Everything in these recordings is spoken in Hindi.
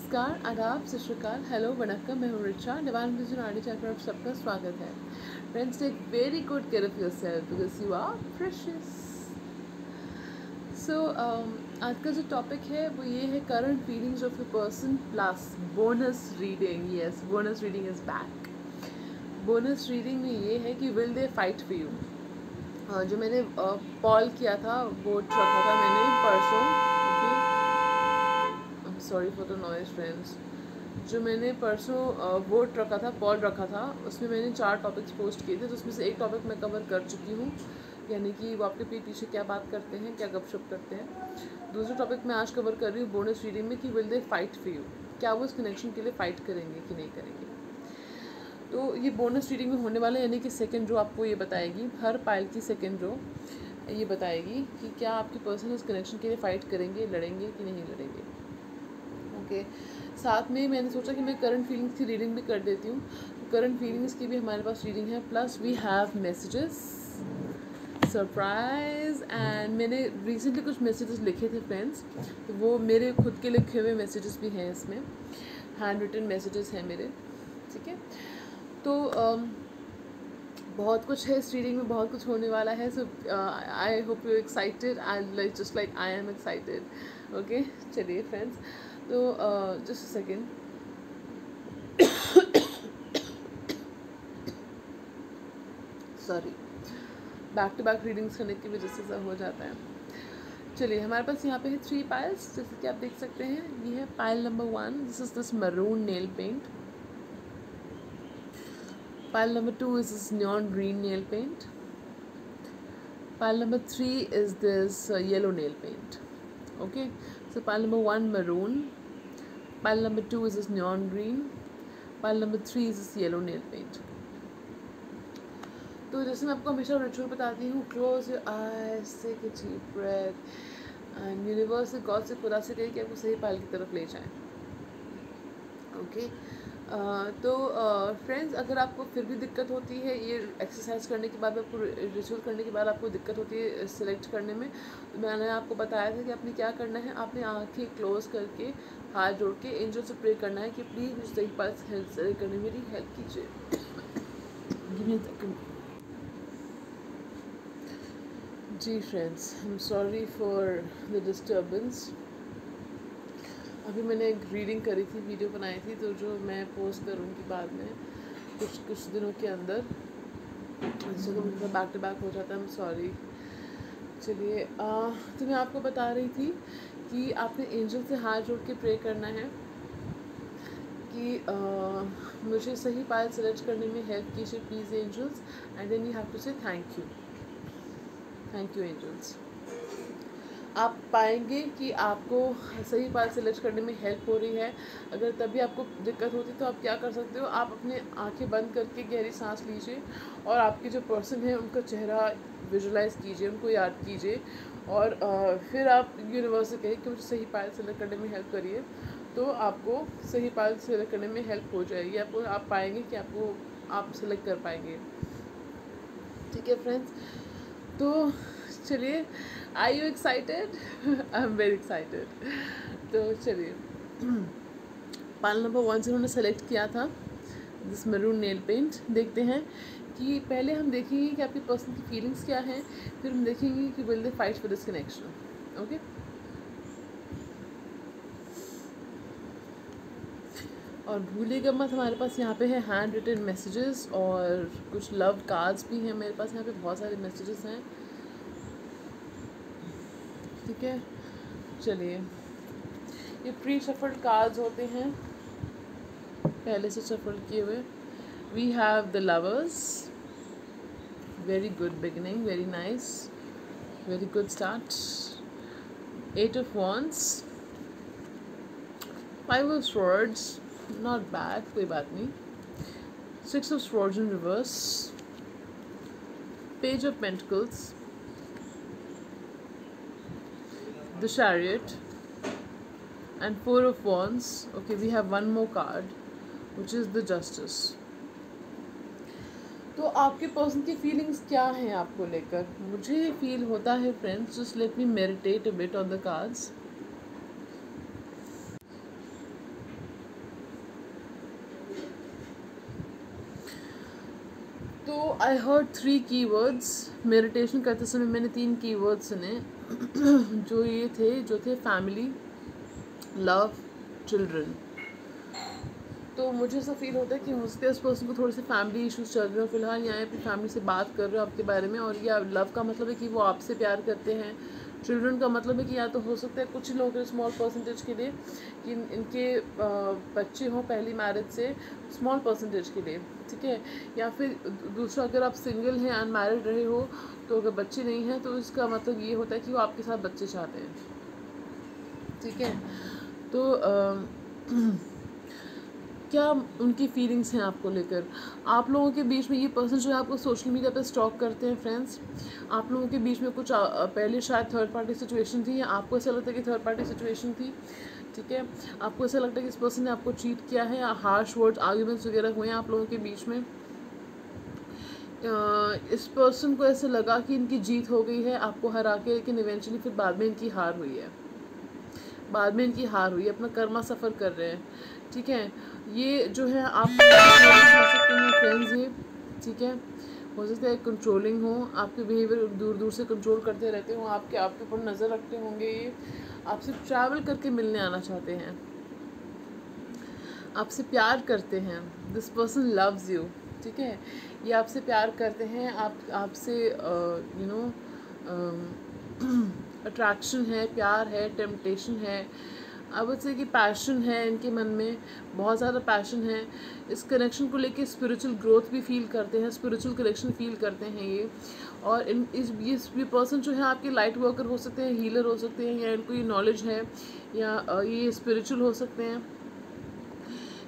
नमस्कार, आदाब, सत श्री अकाल, हेलो, वनक्कम, मैं हूँ Richa, divine vision art channel पर आप सबका स्वागत है। Friends, take very good care of yourself because you are precious. So आज का जो टॉपिक है वो ये है current feelings of a person plus bonus reading. Yes, bonus reading is back. Bonus reading में ये है कि will they fight for you. जो मैंने पॉल किया था, वोट रखा था मैंने परसों। Sorry for the noise friends. जो मैंने परसों वोट रखा था, पॉल रखा था, उसमें मैंने 4 टॉपिक्स पोस्ट किए थे। तो उसमें से एक टॉपिक मैं कवर कर चुकी हूँ, यानी कि वो आपके पीछे क्या बात करते हैं, क्या गपशप करते हैं। दूसरा टॉपिक मैं आज कवर कर रही हूँ बोनस रीडिंग में कि will they fight for you, क्या वो इस कनेक्शन के लिए फ़ाइट करेंगे कि नहीं करेंगे। तो ये बोनस रीडिंग में होने वाला है, यानी कि सेकेंड रो आपको ये बताएगी, हर पाइल की सेकेंड रो ये बताएगी कि क्या आपके पर्सन इस कनेक्शन के लिए फ़ाइट करेंगे, लड़ेंगे कि नहीं लड़ेंगे। ओके, साथ में मैंने सोचा कि मैं करंट फीलिंग्स की रीडिंग भी कर देती हूँ। करंट फीलिंग्स की भी हमारे पास रीडिंग है, plus we have messages, surprise. And मैंने रिसेंटली कुछ मैसेजेस लिखे थे फ्रेंड्स, तो वो मेरे खुद के लिखे हुए मैसेजेस भी हैं, इसमें हैंड रिटन मैसेजेस हैं मेरे। ठीक है, तो बहुत कुछ है इस रीडिंग में, बहुत कुछ होने वाला है। So I hope you excited, I just like I am excited. Okay, चलिए फ्रेंड्स, तो just a second. Sorry, back to back readings करने की वजह से सब हो जाता है। चलिए, हमारे पास यहाँ पे है 3 पाइल्स, जैसे कि आप देख सकते हैं। ये है pile number 1, this is this maroon nail paint. Pile number 2 is this neon green nail paint. Pile number 3 is this yellow nail paint. Okay, so pile number 1 maroon, pile number 2 is this neon green, pile number 3 is this yellow nail paint. तो जैसे मैं आपको हमेशा रिचुअल बताती हूँ, close your eyes, take a deep breath and universe से, गॉड से, खुदा से कहिए कि आपको सही पाइल की तरफ ले जाएं। ओके, तो फ्रेंड्स, अगर आपको फिर भी दिक्कत होती है ये एक्सरसाइज करने के बाद, आपको रिचुअल करने के बाद आपको दिक्कत होती है सिलेक्ट करने में, तो मैंने आपको बताया था कि आपने क्या करना है। आपने आंखें क्लोज करके हाथ जोड़ के एंजल से प्रे करना है कि प्लीज़ मुझे सही पास हेल्प करने, मेरी हेल्प कीजिए। Give me a second. जी friends, I am sorry for the disturbance. अभी मैंने एक रीडिंग करी थी, वीडियो बनाई थी, तो जो मैं पोस्ट करूँगी बाद में कुछ दिनों के अंदर, इससे तो मतलब बैक टू बैक हो जाता है। मैं सॉरी। चलिए, तो मैं आपको बता रही थी कि आपने एंजल से हाथ जोड़ के प्रे करना है कि मुझे सही पाइल सेलेक्ट करने में हेल्प कीजिए please angels, and then you have to say thank you angels. आप पाएंगे कि आपको सही पाइल सेलेक्ट करने में हेल्प हो रही है। अगर तभी आपको दिक्कत होती है तो आप क्या कर सकते हो, आप अपने आंखें बंद करके गहरी सांस लीजिए और आपके जो पर्सन है उनका चेहरा विजुलाइज कीजिए, उनको याद कीजिए, और फिर आप यूनिवर्स से कहिए कि मुझे सही पाइल सेलेक्ट करने में हेल्प करिए, तो आपको सही पाइल सेलेक्ट करने में हेल्प हो जाएगी। आप पाएंगे कि आप सेलेक्ट कर पाएंगे। ठीक है फ्रेंड्स, तो चलिए, are you excited? I am very excited. तो चलिए, पाइल नंबर 1 से उन्होंने सेलेक्ट किया था दिस मरून नेल पेंट। देखते हैं कि पहले हम देखेंगे कि आपकी पर्सन की फीलिंग्स क्या हैं, फिर हम देखेंगे कि will they fight for this connection. Okay, और भूलिएगा मत, हमारे पास यहाँ पे है हैंड रिटन मैसेजेस और कुछ लव कार्ड्स भी हैं मेरे पास। यहाँ पे बहुत सारे मैसेजेस हैं। ठीक है, चलिए, ये प्री शफल्ड कार्ड्स होते हैं, पहले से शफल किए हुए। We have the lovers, very good beginning, very nice, very good start. 8 of wands, 5 of swords, not bad, कोई बात नहीं। 6 of swords in reverse, page of pentacles, the chariot, and 4 of wands. Okay, we have one more card which is the justice. तो आपके पर्सन की फीलिंग्स क्या हैं आपको लेकर? मुझे फील होता है friends, just let me meditate a bit on the cards. तो आई हर्ड 3 कीवर्ड्स। मेडिटेशन करते समय मैंने 3 कीवर्ड्स सुने जो थे फैमिली, लव, चिल्ड्रन। तो मुझे ऐसा फील होता है कि हो सकता है उस पर्सन को थोड़े से फैमिली इश्यूज चल रहे हो फिलहाल, या अपनी फैमिली से बात कर रहे हो आपके बारे में, और या लव का मतलब है कि वो आपसे प्यार करते हैं। चिल्ड्रन का मतलब है कि या तो हो सकता है कुछ लोगों के स्मॉल परसेंटेज के लिए कि इनके बच्चे हों पहली मैरिज से, स्मॉल परसेंटेज के लिए, ठीक है। या फिर दूसरा, अगर आप सिंगल हैं, अनमैरिड रहे हो, तो अगर बच्चे नहीं हैं तो इसका मतलब ये होता है कि वो आपके साथ बच्चे चाहते हैं, ठीक है। तो क्या उनकी फीलिंग्स हैं आपको लेकर। आप लोगों के बीच में ये पर्सन जो है आपको सोशल मीडिया पे स्टॉक करते हैं फ्रेंड्स। आप लोगों के बीच में कुछ पहले शायद थर्ड पार्टी सिचुएशन थी, या आपको ऐसा लगता है कि थर्ड पार्टी सिचुएशन थी, ठीक है। आपको ऐसा लगता है कि इस पर्सन ने आपको चीट किया है, या हार्श वर्ड्स आर्ग्यूमेंट्स वगैरह हुए हैं आप लोगों के बीच में। इस पर्सन को ऐसे लगा कि इनकी जीत हो गई है आपको हरा के, लेकिन इवेंचुअली फिर बाद में इनकी हार हुई है, अपना कर्मा सफ़र कर रहे हैं, ठीक है। ये जो है आप हो सकते हैं फ्रेंड्स, ये ठीक है, हो सकता है कंट्रोलिंग हो, आपके बिहेवियर दूर दूर से कंट्रोल करते रहते हो, आपके ऊपर नज़र रखते होंगे। ये आपसे ट्रैवल करके मिलने आना चाहते हैं, आपसे प्यार करते हैं। दिस पर्सन लव्स यू, ठीक है। ये आपसे प्यार करते हैं, आपसे यू नो अट्रैक्शन है, प्यार है, टेम्पटेशन है, अब से कि पैशन है इनके मन में, बहुत ज़्यादा पैशन है। इस कनेक्शन को लेके स्पिरिचुअल ग्रोथ भी फील करते हैं, स्पिरिचुअल कनेक्शन फील करते हैं ये। और ये पर्सन जो है आपके लाइट वर्कर हो सकते हैं, हीलर हो सकते हैं, या इनको ये नॉलेज है, या ये स्पिरिचुअल हो सकते हैं।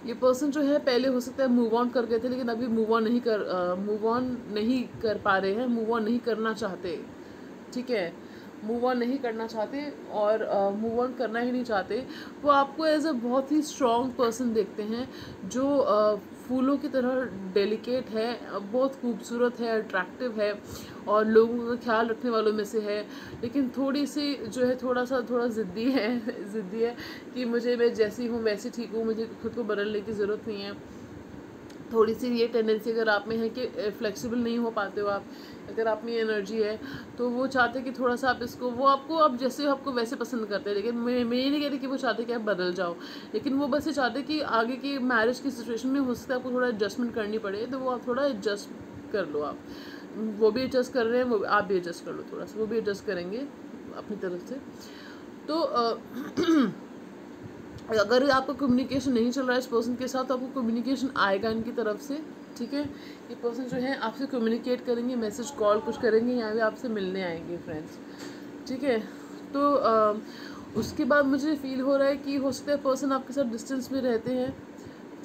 ये पर्सन जो है पहले हो सकता है मूव ऑन कर गए थे, लेकिन अभी मूव ऑन नहीं कर पा रहे हैं, मूव ऑन नहीं करना चाहते, ठीक है। मूव ऑन नहीं करना चाहते, और मूव ऑन करना ही नहीं चाहते। वो आपको एज अ बहुत ही स्ट्रॉन्ग पर्सन देखते हैं, जो फूलों की तरह डेलिकेट है, बहुत खूबसूरत है, अट्रैक्टिव है, और लोगों का ख्याल रखने वालों में से है। लेकिन थोड़ी सी जो है थोड़ा ज़िद्दी है ज़िद्दी है कि मैं जैसी हूँ वैसी ठीक हूँ, मुझे खुद को बदलने की ज़रूरत नहीं है। थोड़ी सी ये टेंडेंसी अगर आप में है कि फ्लेक्सिबल नहीं हो पाते हो आप, अगर आप में एनर्जी है, तो वो चाहते कि थोड़ा सा आप इसको, वो आप जैसे हो आपको वैसे पसंद करते हैं। लेकिन मैं ये नहीं कह रही कि वो चाहते कि आप बदल जाओ, लेकिन वो बस ये चाहते कि आगे की मैरिज की सिचुएशन में हो सकता है आपको थोड़ा एडजस्टमेंट करनी पड़े, तो वो आप थोड़ा एडजस्ट कर लो। आप वो भी एडजस्ट कर रहे हैं, आप भी एडजस्ट कर लो थोड़ा सा, वो भी एडजस्ट करेंगे अपनी तरफ से। तो अगर आपका कम्युनिकेशन नहीं चल रहा है इस पर्सन के साथ, तो आपको कम्युनिकेशन आएगा इनकी तरफ से, ठीक है। ये पर्सन जो है आपसे कम्युनिकेट करेंगे, मैसेज कॉल कुछ करेंगे, या भी आपसे मिलने आएंगे फ्रेंड्स, ठीक है। तो उसके बाद मुझे फील हो रहा है कि हो सकता है पर्सन आपके साथ डिस्टेंस में रहते हैं,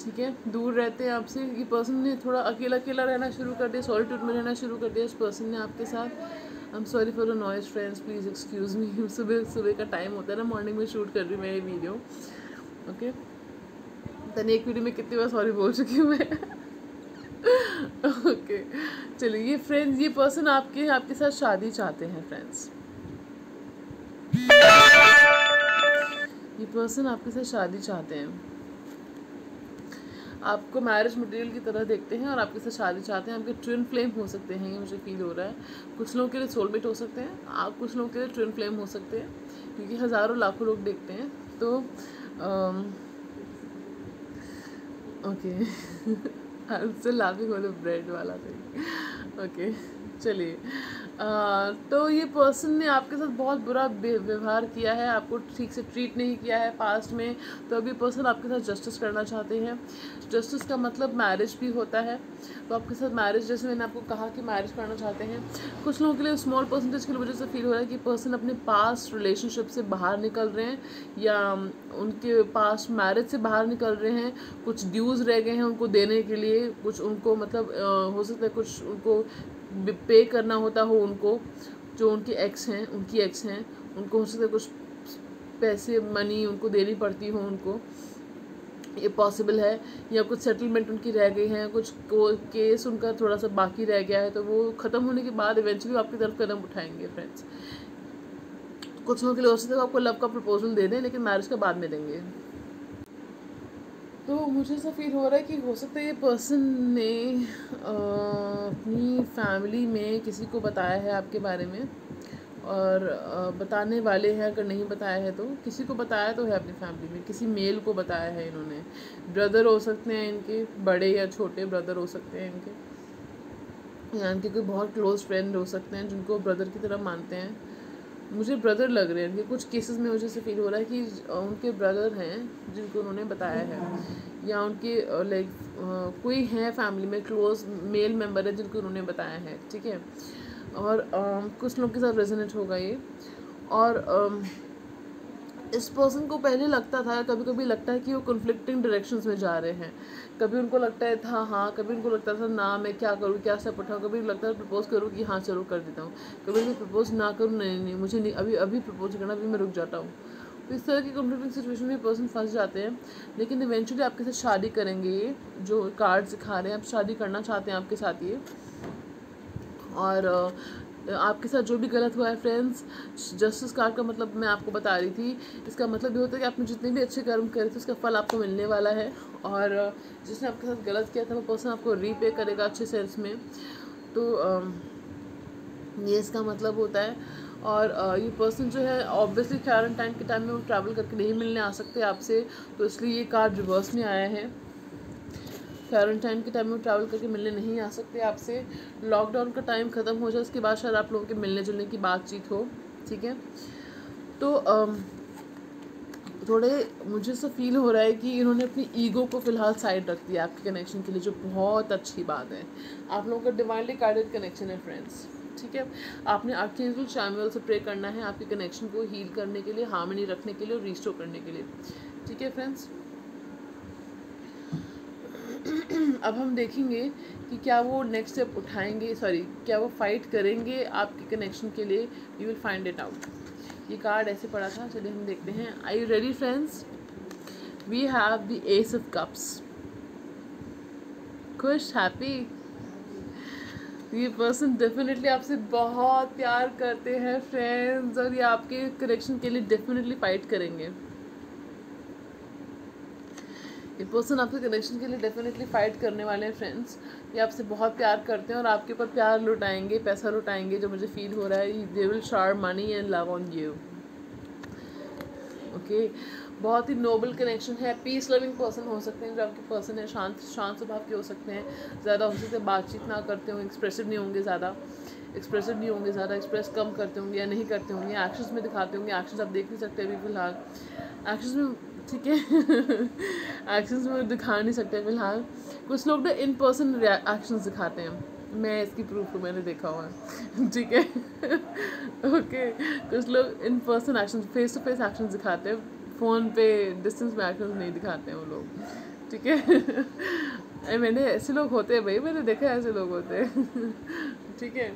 ठीक है, दूर रहते हैं आपसे। ये पर्सन ने थोड़ा अकेला रहना शुरू कर दिया, सॉलिट्यूड में रहना शुरू कर दिया इस पर्सन ने आपके साथ। आई am sorry for the noise friends, please excuse me. सुबह का टाइम होता है ना, मॉर्निंग में शूट कर रही हूँ मैं ये वीडियो, ओके। तने एक वीडियो में कितनी बार सॉरी बोल चुकी हूँ मैं ओके चलिए। ये फ्रेंड्स, ये पर्सन आपके साथ शादी चाहते हैं फ्रेंड्स, ये पर्सन आपके साथ शादी चाहते हैं, आपको मैरिज मटेरियल की तरह देखते हैं, और आपके साथ शादी चाहते हैं। आपके ट्विन फ्लेम हो सकते हैं, ये मुझे फील हो रहा है। कुछ लोगों के लिए सोलमेट हो सकते हैं, आप कुछ लोगों के लिए ट्विन फ्लेम हो सकते हैं, क्योंकि हज़ारों लाखों लोग देखते हैं। तो okay I am still laughing on the bread वाला थिंग, ओके चलिए। तो ये पर्सन ने आपके साथ बहुत बुरा व्यवहार किया है, आपको ठीक से ट्रीट नहीं किया है पास्ट में, तो अभी पर्सन आपके साथ जस्टिस करना चाहते हैं। जस्टिस का मतलब मैरिज भी होता है, तो आपके साथ मैरिज, जैसे मैंने आपको कहा कि मैरिज करना चाहते हैं। कुछ लोगों के लिए स्मॉल परसेंटेज की वजह से फील हो रहा है कि पर्सन अपने पास्ट रिलेशनशिप से बाहर निकल रहे हैं, या उनके पास्ट मैरिज से बाहर निकल रहे हैं। कुछ ड्यूज़ रह गए हैं उनको देने के लिए, कुछ उनको मतलब हो सकता है कुछ उनको पे करना होता हो उनको, जो उनकी एक्स हैं उनको हो सकता है कुछ पैसे मनी उनको देनी पड़ती हो उनको, ये पॉसिबल है। या कुछ सेटलमेंट उनकी रह गई हैं, कुछ केस उनका थोड़ा सा बाकी रह गया है, तो वो ख़त्म होने के बाद इवेंचुअली आपकी तरफ कदम उठाएंगे फ्रेंड्स। कुछ लोगों के लिए हो सकता है आपको लव का प्रपोजल दे दें, लेकिन मैरिज का बाद में देंगे। तो मुझे ऐसा फील हो रहा है कि हो सकता है ये पर्सन ने अपनी फैमिली में किसी को बताया है आपके बारे में, और बताने वाले हैं, अगर नहीं बताया है तो किसी को बताया तो है अपनी फैमिली में, किसी मेल को बताया है इन्होंने। ब्रदर हो सकते हैं इनके, बड़े या छोटे ब्रदर हो सकते हैं इनके, या इनके कोई बहुत क्लोज फ्रेंड हो सकते हैं जिनको ब्रदर की तरह मानते हैं। मुझे ब्रदर लग रहे हैं इनके, कुछ केसेस में मुझे ऐसे फील हो रहा है कि उनके ब्रदर हैं जिनको उन्होंने बताया है, या उनके लाइक कोई है फैमिली में क्लोज मेल मेंबर है जिनको उन्होंने बताया है, ठीक है। और कुछ लोग के साथ रेजोनेट होगा ये। और इस पर्सन को पहले लगता था, कभी कभी लगता है कि वो कन्फ्लिक्टिंग डायरेक्शंस में जा रहे हैं। कभी उनको लगता है था हाँ, कभी उनको लगता था ना, मैं क्या करूँ, क्या स्टेप उठाऊँ। कभी लगता है प्रपोज करूँ कि हाँ चलो कर देता हूँ, कभी मैं प्रपोज ना करूँ, नहीं नहीं मुझे नहीं अभी अभी प्रपोज करना, अभी मैं रुक जाता हूँ। तो इस तरह की कन्फ्लिक्टिंग सिचुएशन में पर्सन फंस जाते हैं। लेकिन इवेंचुअली आपके साथ शादी करेंगे, ये जो कार्ड दिखा रहे हैं, आप शादी करना चाहते हैं आपके साथ ये। और आपके साथ जो भी गलत हुआ है फ्रेंड्स, जस्टिस कार्ड का मतलब मैं आपको बता रही थी, इसका मतलब ये होता है कि आपने जितने भी अच्छे कर्म करे थे उसका फल आपको मिलने वाला है। और जिसने आपके साथ गलत किया था वो पर्सन आपको रीपे करेगा अच्छे सेंस में। तो ये इसका मतलब होता है। और ये पर्सन जो है ऑब्वियसली क्वारंटाइन के टाइम में वो ट्रैवल करके नहीं मिलने आ सकते आपसे, तो इसलिए ये कार्ड रिवर्स में आया है। क्वारंटाइन के टाइम में ट्रैवल करके मिलने नहीं आ सकते आपसे। लॉकडाउन का टाइम ख़त्म हो जाए उसके बाद शायद आप लोगों के मिलने जुलने की बातचीत हो, ठीक है। तो थोड़े मुझे ऐसा फील हो रहा है कि इन्होंने अपनी ईगो को फ़िलहाल साइड रख दिया आपके कनेक्शन के लिए, जो बहुत अच्छी बात है। आप लोगों का डिवाइनली गाइडेड कनेक्शन है फ्रेंड्स, ठीक है। आपने आर्कएंजल शैमुएल से प्रे करना है आपके कनेक्शन को हील करने के लिए, हार्मनी रखने के लिए और रिस्टोर करने के लिए, ठीक है फ्रेंड्स। अब हम देखेंगे कि क्या वो नेक्स्ट स्टेप उठाएंगे, सॉरी क्या वो फाइट करेंगे आपके कनेक्शन के लिए। We will find it out. ये कार्ड ऐसे पड़ा था, चलिए हम देखते हैं। Are you ready friends? We have the ace of cups. खुश, हैप्पी। ये पर्सन डेफिनेटली आपसे बहुत प्यार करते हैं फ्रेंड्स, और ये आपके कनेक्शन के लिए डेफिनेटली फाइट करेंगे। ये पर्सन आपके कनेक्शन के लिए डेफिनेटली फाइट करने वाले हैं फ्रेंड्स। ये आपसे बहुत प्यार करते हैं और आपके ऊपर प्यार लुटाएंगे, पैसा लुटाएंगे, जो मुझे फील हो रहा है। They will shower money and love on you, okay. बहुत ही नोबल कनेक्शन है। पीस लविंग पर्सन हो सकते हैं जो आपके पर्सन है, शांत स्वभाव के हो सकते हैं, ज़्यादा हो सकते बातचीत ना करते होंगे, एक्सप्रेसिव नहीं होंगे ज़्यादा, एक्सप्रेस कम करते होंगे या नहीं करते होंगे, एक्शंस में दिखाते होंगे। एक्शंस आप देख नहीं सकते अभी फ़िलहाल, एक्शंस में, ठीक है। एक्शंस में दिखा नहीं सकते फ़िलहाल। कुछ लोग ना इन पर्सन एक्शंस दिखाते हैं, मैं इसकी प्रूफ को मैंने देखा हुआ है, ठीक है। ओके, कुछ लोग in person action, face to face action दिखाते हैं, फ़ोन पे डिस्टेंस में एक्शन नहीं दिखाते हैं वो लोग, ठीक है। मैंने ऐसे लोग होते हैं भाई, मैंने देखा है ऐसे लोग होते हैं। ठीक है,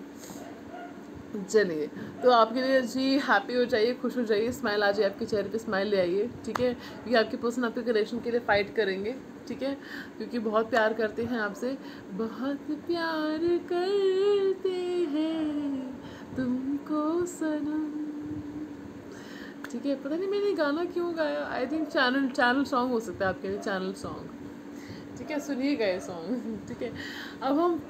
चलिए। तो आपके लिए जी हैप्पी हो जाइए, खुश हो जाइए, स्माइल आ जाए आपके चेहरे पे, स्माइल ले आइए, ठीक है। क्योंकि आपके पर्सन आपके कनेक्शन के लिए फ़ाइट करेंगे, ठीक है, क्योंकि बहुत प्यार करते हैं आपसे, बहुत प्यार करते हैं तुमको सनम, ठीक है। पता नहीं मैंने गाना क्यों गाया, आई थिंक चैनल सॉन्ग हो सकता है आपके लिए, चैनल सॉन्ग, ठीक है। सुनिएगा ये सॉन्ग, ठीक है। अब हम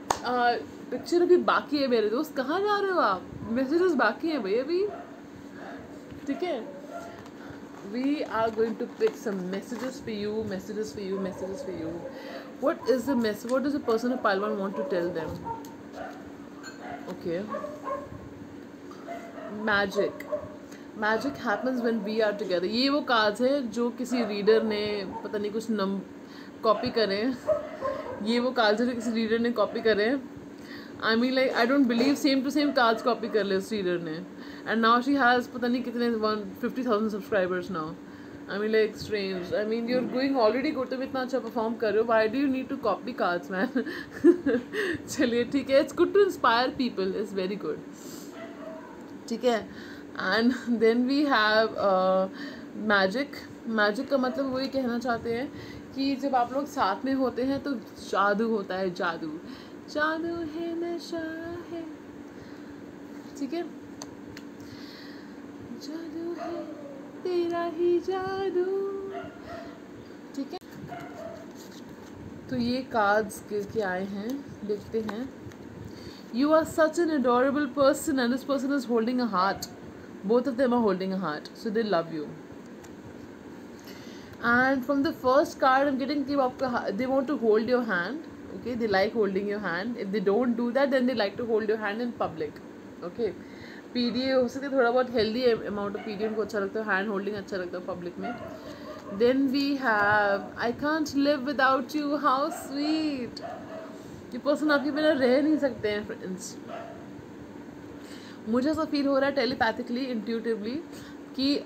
पिक्चर अभी बाकी है मेरे दोस्त, कहाँ जा रहे हो आप? मैसेजेस बाकी हैं भाई अभी, ठीक है। We are going to pick some messages for you. What is the message? What does the person of Pile 1 want to tell them? Okay. Magic happens when we are together. ये वो कार्ड्स है जो किसी रीडर ने पता नहीं कुछ कॉपी करें। ये वो कार्ड्स है जो किसी रीडर ने कॉपी करें। I mean like I don't believe same to same cards copy कर ले उस रीडर ने, and now she has पता नहीं कितने 150,000 subscribers now. I mean like strange. I mean you're going already good, तुम इतना अच्छा परफॉर्म कर रहे हो, why do you need to copy cards man? चलिए ठीक है, it's good to inspire people, it's very good, ठीक है। And then we have magic का मतलब वो ये कहना चाहते हैं कि जब आप लोग साथ में होते हैं तो जादू होता है, जादू है, नशा है, ठीक है। जादू है तेरा ही जादू, ठीक है। तो ये कार्ड्स गिर के आए हैं, देखते हैं। You are such an adorable person and this person is holding a heart. Both of them are holding a heart, so they love you. And from the first card I'm getting कि आपका they want to hold your hand. Okay, they like holding your hand. If they don't do that, then they like to hold your hand in public. Okay, PDA हो सकता है थोड़ा बहुत healthy amount of PDA उनको अच्छा लगता है, hand holding अच्छा लगता है public में. Then we have I can't live without you. How sweet. ये पर्सन आपके बिना रह नहीं सकते हैं फ्रेंड्स. मुझे ऐसा फील हो रहा है टेलीपैथिकली, इंट्यूटिवली कि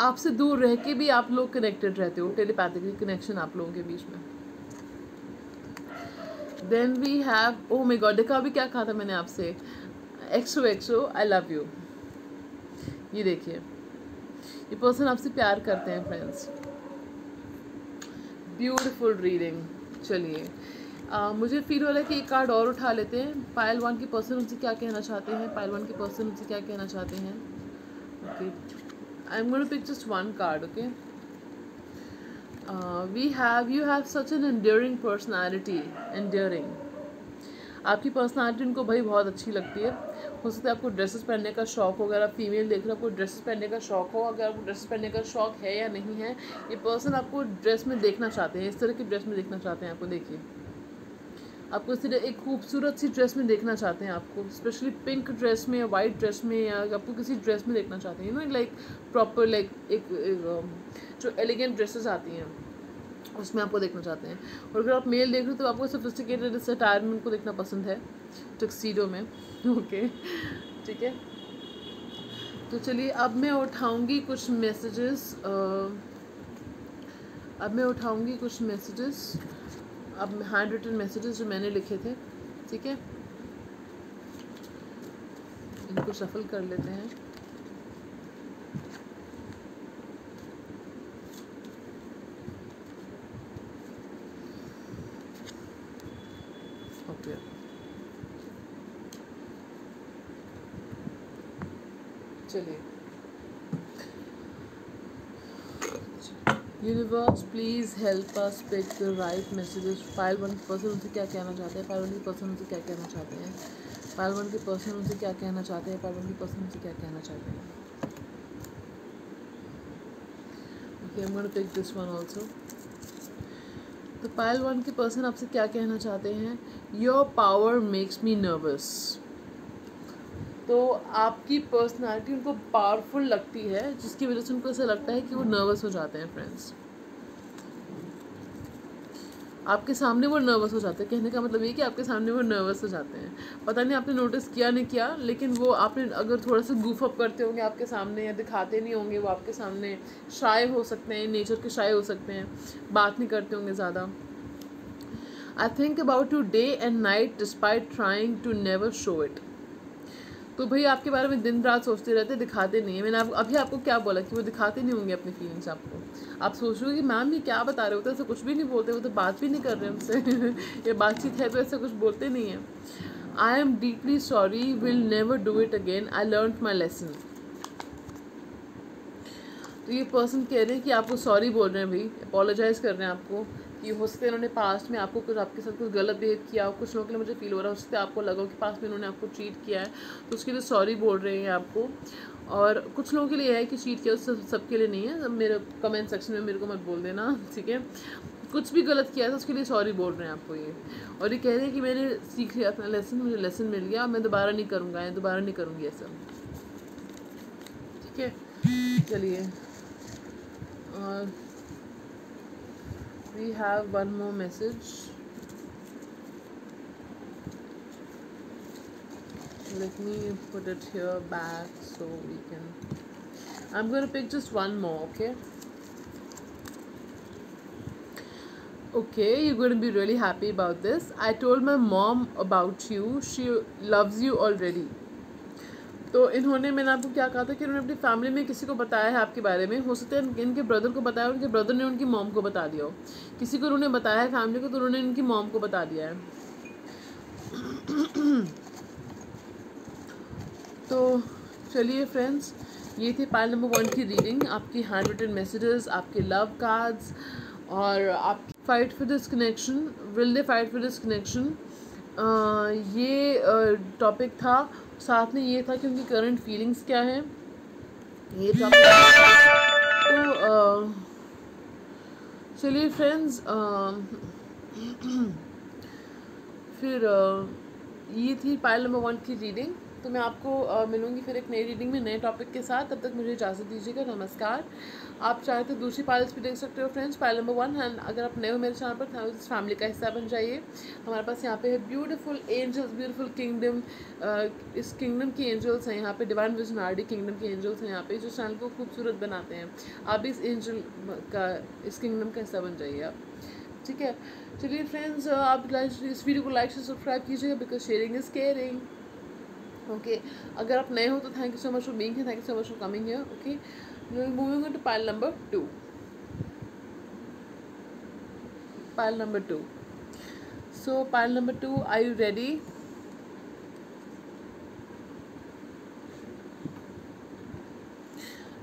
आपसे दूर रह के भी आप लोग कनेक्टेड रहते हो. टेलीपैथिकली कनेक्शन आप लोगों के बीच में. Then we have, oh my God, देखा अभी क्या कहा था मैंने आपसे, XOXO आई लव यू. ये देखिए, ये पर्सन आपसे प्यार करते हैं फ्रेंड्स. Beautiful reading. चलिए मुझे फील हो रहा है कि एक कार्ड और उठा लेते हैं. पायल 1 के पर्सन उनसे क्या कहना चाहते हैं, पायल 1 के पर्सन उनसे क्या कहना चाहते हैं. Okay, I am going to pick just 1 card. Okay, we have, you have such an enduring personality. Enduring, आपकी पर्सनैलिटी उनको भाई बहुत अच्छी लगती है. हो सकता है आपको ड्रेसेस पहनने का शौक हो. अगर आप फीमेल देख रहे हो, आपको ड्रेसेस पहनने का शौक हो. अगर आपको ड्रेसेस पहनने का शौक है या नहीं है, ये पर्सन आपको ड्रेस में देखना चाहते हैं. इस तरह की ड्रेस में देखना चाहते हैं आपको. देखिए, आपको इस तरह एक खूबसूरत सी ड्रेस में देखना चाहते हैं आपको, स्पेशली पिंक ड्रेस में या वाइट ड्रेस में, या आपको किसी ड्रेस में देखना चाहते हैं. You know, like proper, like एक जो एलिगेंट ड्रेसेस आती हैं उसमें आपको देखना चाहते हैं. और अगर आप मेल देख रहे हो तो आपको सोफिस्टिकेटेड अटायर में उनको देखना पसंद है, टक्सीडो में. ओके, ठीक है. तो चलिए अब मैं उठाऊंगी कुछ मैसेजेस. अब हैंड रिटन मैसेजेस जो मैंने लिखे थे. ठीक है, इनको शफल कर लेते हैं. ओके, चलिए. Universe please help us pick the right messages. Pile 1 के पर्सन उनसे क्या कहना चाहते हैं, पायल 1 के पर्सन उनसे क्या कहना चाहते हैं, पायल 1 के पर्सन उनसे क्या कहना चाहते हैं, पायल 1 के पर्सन उनसे क्या कहना चाहते हैं. Okay, I am going to pick this one also. तो पायल 1 के पर्सन आपसे क्या कहना चाहते हैं. Your power makes me nervous. तो आपकी पर्सनालिटी उनको पावरफुल लगती है, जिसकी वजह से उनको ऐसा लगता है कि वो नर्वस हो जाते हैं फ्रेंड्स. आपके सामने वो नर्वस हो जाते हैं. कहने का मतलब ये कि आपके सामने वो नर्वस हो जाते हैं. पता नहीं आपने नोटिस किया नहीं किया, लेकिन वो आपने अगर थोड़ा सा गूफ अप करते होंगे आपके सामने, या दिखाते नहीं होंगे वो आपके सामने, शाय हो सकते हैं, नेचर के शाय हो सकते हैं, बात नहीं करते होंगे ज़्यादा. I think about you day and night despite trying to never show it. तो भाई आपके बारे में दिन रात सोचते रहते, दिखाते नहीं है. मैंने अभी आपको क्या बोला कि वो दिखाते नहीं होंगे अपनी फीलिंग्स आपको. आप सोच रहे हो कि मैम ये क्या बता रहे होते हैं, ऐसा कुछ भी नहीं बोलते, वो तो बात भी नहीं कर रहे हमसे. ये बातचीत है तो ऐसा कुछ बोलते नहीं हैं. I am deeply sorry, will never do it again, I learn my lesson. तो ये पर्सन कह रहे हैं कि आपको सॉरी बोल रहे हैं भाई, अपोलोजाइज़ कर रहे हैं आपको कि हो सकता है इन्होंने पास्ट में आपको कुछ, आपके साथ कुछ गलत बिहेव किया हो. कुछ लोगों के लिए मुझे फील हो रहा है, हो सकता है आपको लगा हो कि पास्ट में इन्होंने आपको चीट किया है, तो उसके लिए सॉरी बोल रहे हैं आपको. और कुछ लोगों के लिए है कि चीट किया, सबके लिए नहीं है. मेरे कमेंट सेक्शन में मेरे को मत बोल देना, ठीक है. कुछ भी गलत किया था उसके लिए सॉरी बोल रहे हैं आपको ये. और ये कह रहे हैं कि मैंने सीख लिया अपना लेसन, मुझे लेसन मिल गया, मैं दोबारा नहीं करूँगा, या दोबारा नहीं करूँगी ऐसा. ठीक है, चलिए. और we have one more message. Let me put it here back so we can, I'm going to pick just one more. Okay, you're going to be really happy about this. I told my mom about you, she loves you already. तो इन्होंने, मैंने आपको क्या कहा था कि इन्होंने अपनी फैमिली में किसी को बताया है आपके बारे में. हो सकता है इनके ब्रदर को बताया, उनके ब्रदर ने उनकी मॉम को बता दिया हो. किसी को उन्होंने बताया है फैमिली को, तो उन्होंने इनकी मॉम को बता दिया है. तो चलिए फ्रेंड्स, ये थी पाइल नंबर 1 की रीडिंग. आपकी हैंड रिटन मैसेजेस, आपके लव कार्ड्स और आप fight for this connection, will they fight for this connection, ये टॉपिक था। साथ में ये था कि उनकी करंट फीलिंग्स क्या है, ये टॉपिक। तो चलिए फ्रेंड्स, फिर ये थी पाइल नंबर 1 की रीडिंग। तो मैं आपको मिलूंगी फिर एक नई रीडिंग में नए टॉपिक के साथ। तब तक मुझे इजाज़त दीजिएगा, नमस्कार। आप चाहे तो दूसरी पाइल्स भी देख सकते हो फ्रेंड्स, पाइल नंबर 1। एंड अगर आप नए हो मेरे चैनल पर, इस फैमिली का हिस्सा बन जाइए। हमारे पास यहाँ पे है ब्यूटीफुल एंजल्स, ब्यूटीफुल किंगडम। इस किंगडम की एंजल्स हैं यहाँ पे, डिवाइन विजन आरडी किंगडम की एंजल्स हैं यहाँ पे, जो चैनल को खूबसूरत बनाते हैं। आप भी इस एंजल का, इस किंगडम का हिस्सा बन जाइए आप, ठीक है। चलिए फ्रेंड्स, आप इस वीडियो को लाइक से सब्सक्राइब कीजिएगा, because sharing is caring. Okay, अगर आप नए हो तो thank you so much for being here, thank you so much for coming here. Okay, moving on to pile number 2। Pile number 2। So pile number 2, are you ready?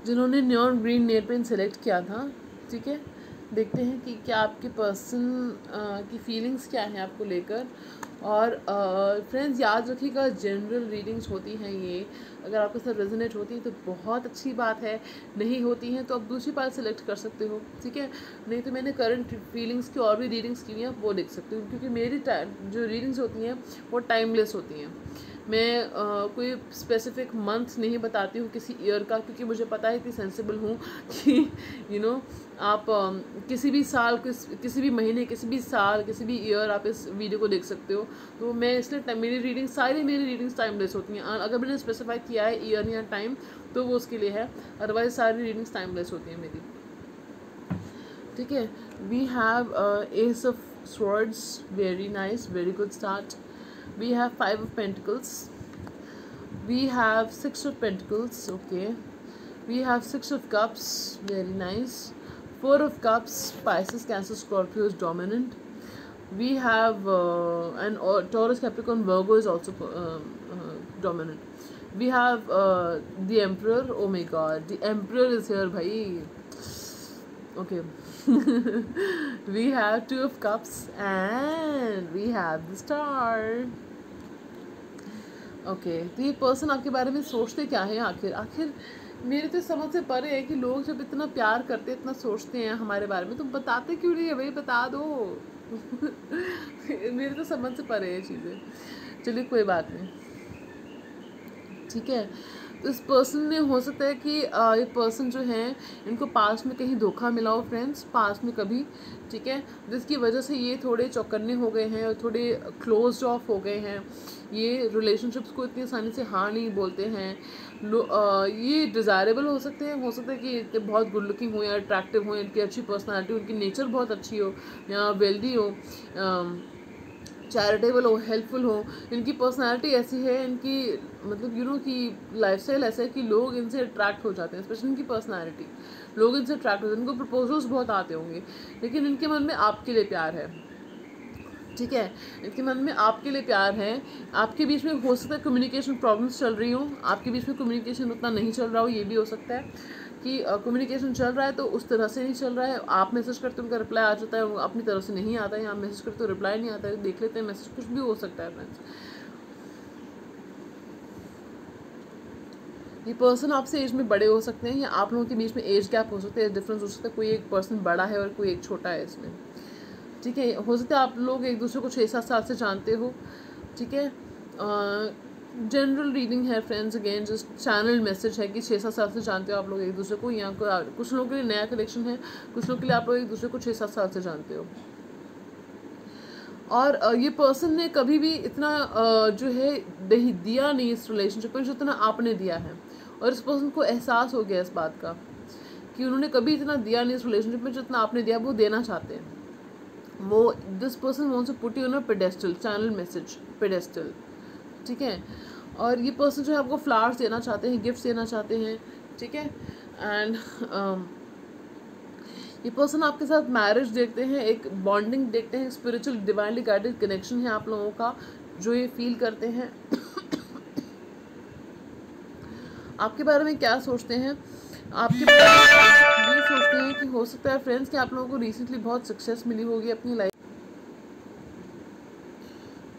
जिन्होंने neon green nail paint select किया था, ठीक है, देखते हैं कि क्या आपके पर्सन की फीलिंग्स क्या हैं आपको लेकर। और फ्रेंड्स याद रखिएगा, जनरल रीडिंग्स होती हैं ये, अगर आपके साथ रेजोनेट होती है तो बहुत अच्छी बात है, नहीं होती हैं तो आप दूसरी पाइल सेलेक्ट कर सकते हो, ठीक है। नहीं तो मैंने करंट फीलिंग्स की और भी रीडिंग्स की हुई हैं, वो देख सकते हो, क्योंकि मेरी जो रीडिंग्स होती हैं वो टाइमलेस होती हैं। मैं कोई स्पेसिफिक मंथ नहीं बताती हूँ किसी ईयर का, क्योंकि मुझे पता है इतनी सेंसिबल हूँ कि आप किसी भी साल, किसी भी महीने, किसी भी साल, किसी भी ईयर आप इस वीडियो को देख सकते हो। तो मैं इसलिए मेरी रीडिंग्स टाइमलेस होती हैं। अगर मैंने स्पेसिफाई किया है ईयर या टाइम तो वो उसके लिए है, अदरवाइज सारी रीडिंग्स टाइमलेस होती हैं मेरी, ठीक है। We have ace of swords, very nice, very good start. We have 5 of Pentacles. We have 6 of Pentacles. Okay. We have 6 of Cups. Very nice. 4 of Cups. Pisces, Cancer, Scorpio is dominant. We have Taurus, Capricorn, Virgo is also dominant. We have the Emperor. Oh my God, the Emperor is here, bhai. Okay. We have 2 of Cups and we have the Star. Okay, तो ये पर्सन आपके बारे में सोचते क्या है आखिर मेरे तो समझ से परे है कि लोग जब इतना प्यार करते, इतना सोचते हैं हमारे बारे में, तो बताते क्यों नहीं है भाई, बता दो। मेरे तो समझ से परे है चीज़ें। चलिए कोई बात नहीं, ठीक है। तो इस पर्सन ने, हो सकता है कि ये पर्सन जो है इनको पास्ट में कहीं धोखा मिला हो फ्रेंड्स, पास्ट में कभी, ठीक है, जिसकी वजह से ये थोड़े चौकन्ने हो गए हैं और थोड़े क्लोज्ड ऑफ हो गए हैं। ये रिलेशनशिप्स को इतनी आसानी से हाँ नहीं बोलते हैं। ये डिज़ायरेबल हो सकते हैं, हो सकता है कि इतने बहुत गुड लुकिंग हो या अट्रैक्टिव हो, इनकी अच्छी पर्सनैलिटी, उनकी नेचर बहुत अच्छी हो या वेल्दी हो, चैरिटेबल हो, हेल्पफुल हो। इनकी पर्सनैलिटी ऐसी है, इनकी मतलब की लाइफस्टाइल ऐसा है कि लोग इनसे अट्रैक्ट हो जाते हैं, स्पेशली इनकी पर्सनैलिटी, लोग इनसे अट्रैक्ट होते हैं। इनको प्रपोजल्स बहुत आते होंगे, लेकिन इनके मन में आपके लिए प्यार है, ठीक है। इनके मन में आपके लिए प्यार है। आपके बीच में हो सकता है कम्युनिकेशन प्रॉब्लम्स चल रही हो, आपके बीच में कम्युनिकेशन उतना नहीं चल रहा हो, ये भी हो सकता है कि कम्युनिकेशन चल रहा है तो उस तरह से नहीं चल रहा है। आप मैसेज करते हो, उनका रिप्लाई आ जाता है, अपनी तरफ से नहीं आता है, आप मैसेज करते हो, रिप्लाई नहीं आता है, देख लेते हैं मैसेज, कुछ भी हो सकता है फ्रेंड्स। ये पर्सन आपसे एज में बड़े हो सकते हैं, या आप लोगों के बीच में एज गैप हो सकता है, डिफरेंस हो सकता है, कोई एक पर्सन बड़ा है और कोई एक छोटा है इसमें, ठीक है। हो सकता है आप लोग एक दूसरे को 6-7 साल से जानते हो, ठीक है। जनरल रीडिंग है friends, again just channel message है कि 6-7 साल से जानते हो आप लोग एक दूसरे को, या कुछ लोगों के लिए नया कलेक्शन है, कुछ लोगों के लिए आप लोग एक दूसरे को 6-7 साल से जानते हो। और ये पर्सन ने कभी भी इतना जो है दिया नहीं इस रिलेशनशिप में जितना आपने दिया है, और इस पर्सन को एहसास हो गया इस बात का कि उन्होंने कभी इतना दिया नहीं इस रिलेशनशिप में जितना आपने दिया, वो देना चाहते हैं। वो this person wants to put you on a pedestal, channel message pedestal, ठीक है। और ये पर्सन जो है आपको फ्लावर्स देना चाहते हैं, गिफ्ट्स देना चाहते हैं, ठीक है। एंड ये पर्सन आपके साथ मैरिज देखते हैं, एक बॉन्डिंग देखते हैं, स्पिरिचुअल डिवाइनली गाइडेड कनेक्शन है आप लोगों का, जो ये फील करते हैं। आपके बारे में क्या सोचते हैं, आपके बारे में ये सोचते हैं कि हो सकता है फ्रेंड्स कि आप लोगों को रिसेंटली बहुत सक्सेस मिली होगी अपनी लाइफ।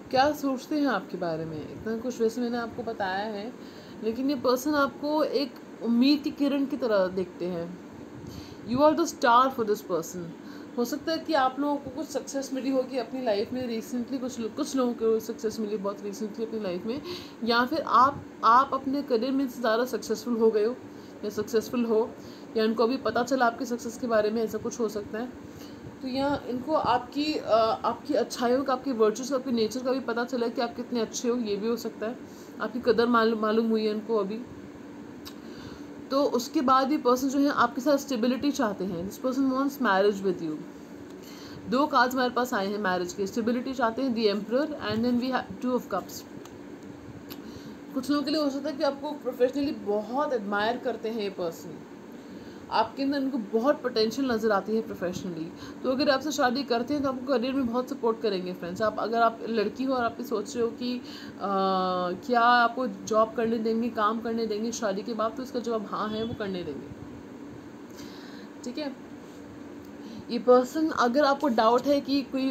क्या सोचते हैं आपके बारे में, इतना कुछ वैसे मैंने आपको बताया है, लेकिन ये पर्सन आपको एक उम्मीद की किरण की तरह देखते हैं। You are the star for this person. हो सकता है कि आप लोगों को कुछ सक्सेस मिली होगी अपनी लाइफ में रिसेंटली, कुछ लोगों को सक्सेस मिली बहुत रिसेंटली अपनी लाइफ में, या फिर आप अपने करियर में ज़्यादा सक्सेसफुल हो गए हो या सक्सेसफुल हो, या इनको अभी पता चला आपके सक्सेस के बारे में, ऐसा कुछ हो सकता है। तो यहाँ इनको आपकी अच्छाइयों का, आपके वर्चुअस का, आपके नेचर का भी पता चला कि आप कितने अच्छे हो, ये भी हो सकता है। आपकी कदर मालूम हुई है इनको अभी। तो उसके बाद ये पर्सन जो है आपके साथ स्टेबिलिटी चाहते हैं। This person wants marriage with you. 2 cards हमारे पास आए हैं मैरिज के। स्टेबिलिटी चाहते हैं, the emperor, and then we have 2 of cups. कुछ लोगों के लिए हो सकता है कि आपको प्रोफेशनली बहुत एडमायर करते हैं ये पर्सन, आपके अंदर इनको बहुत पोटेंशियल नज़र आती है प्रोफेशनली। तो अगर आपसे शादी करते हैं तो आपको करियर में बहुत सपोर्ट करेंगे फ्रेंड्स। अगर आप लड़की हो और आप सोच रहे हो कि क्या आपको जॉब करने देंगे, काम करने देंगे शादी के बाद, तो इसका जवाब हाँ है, वो करने देंगे। ठीक है। ये पर्सन, अगर आपको डाउट है कि कोई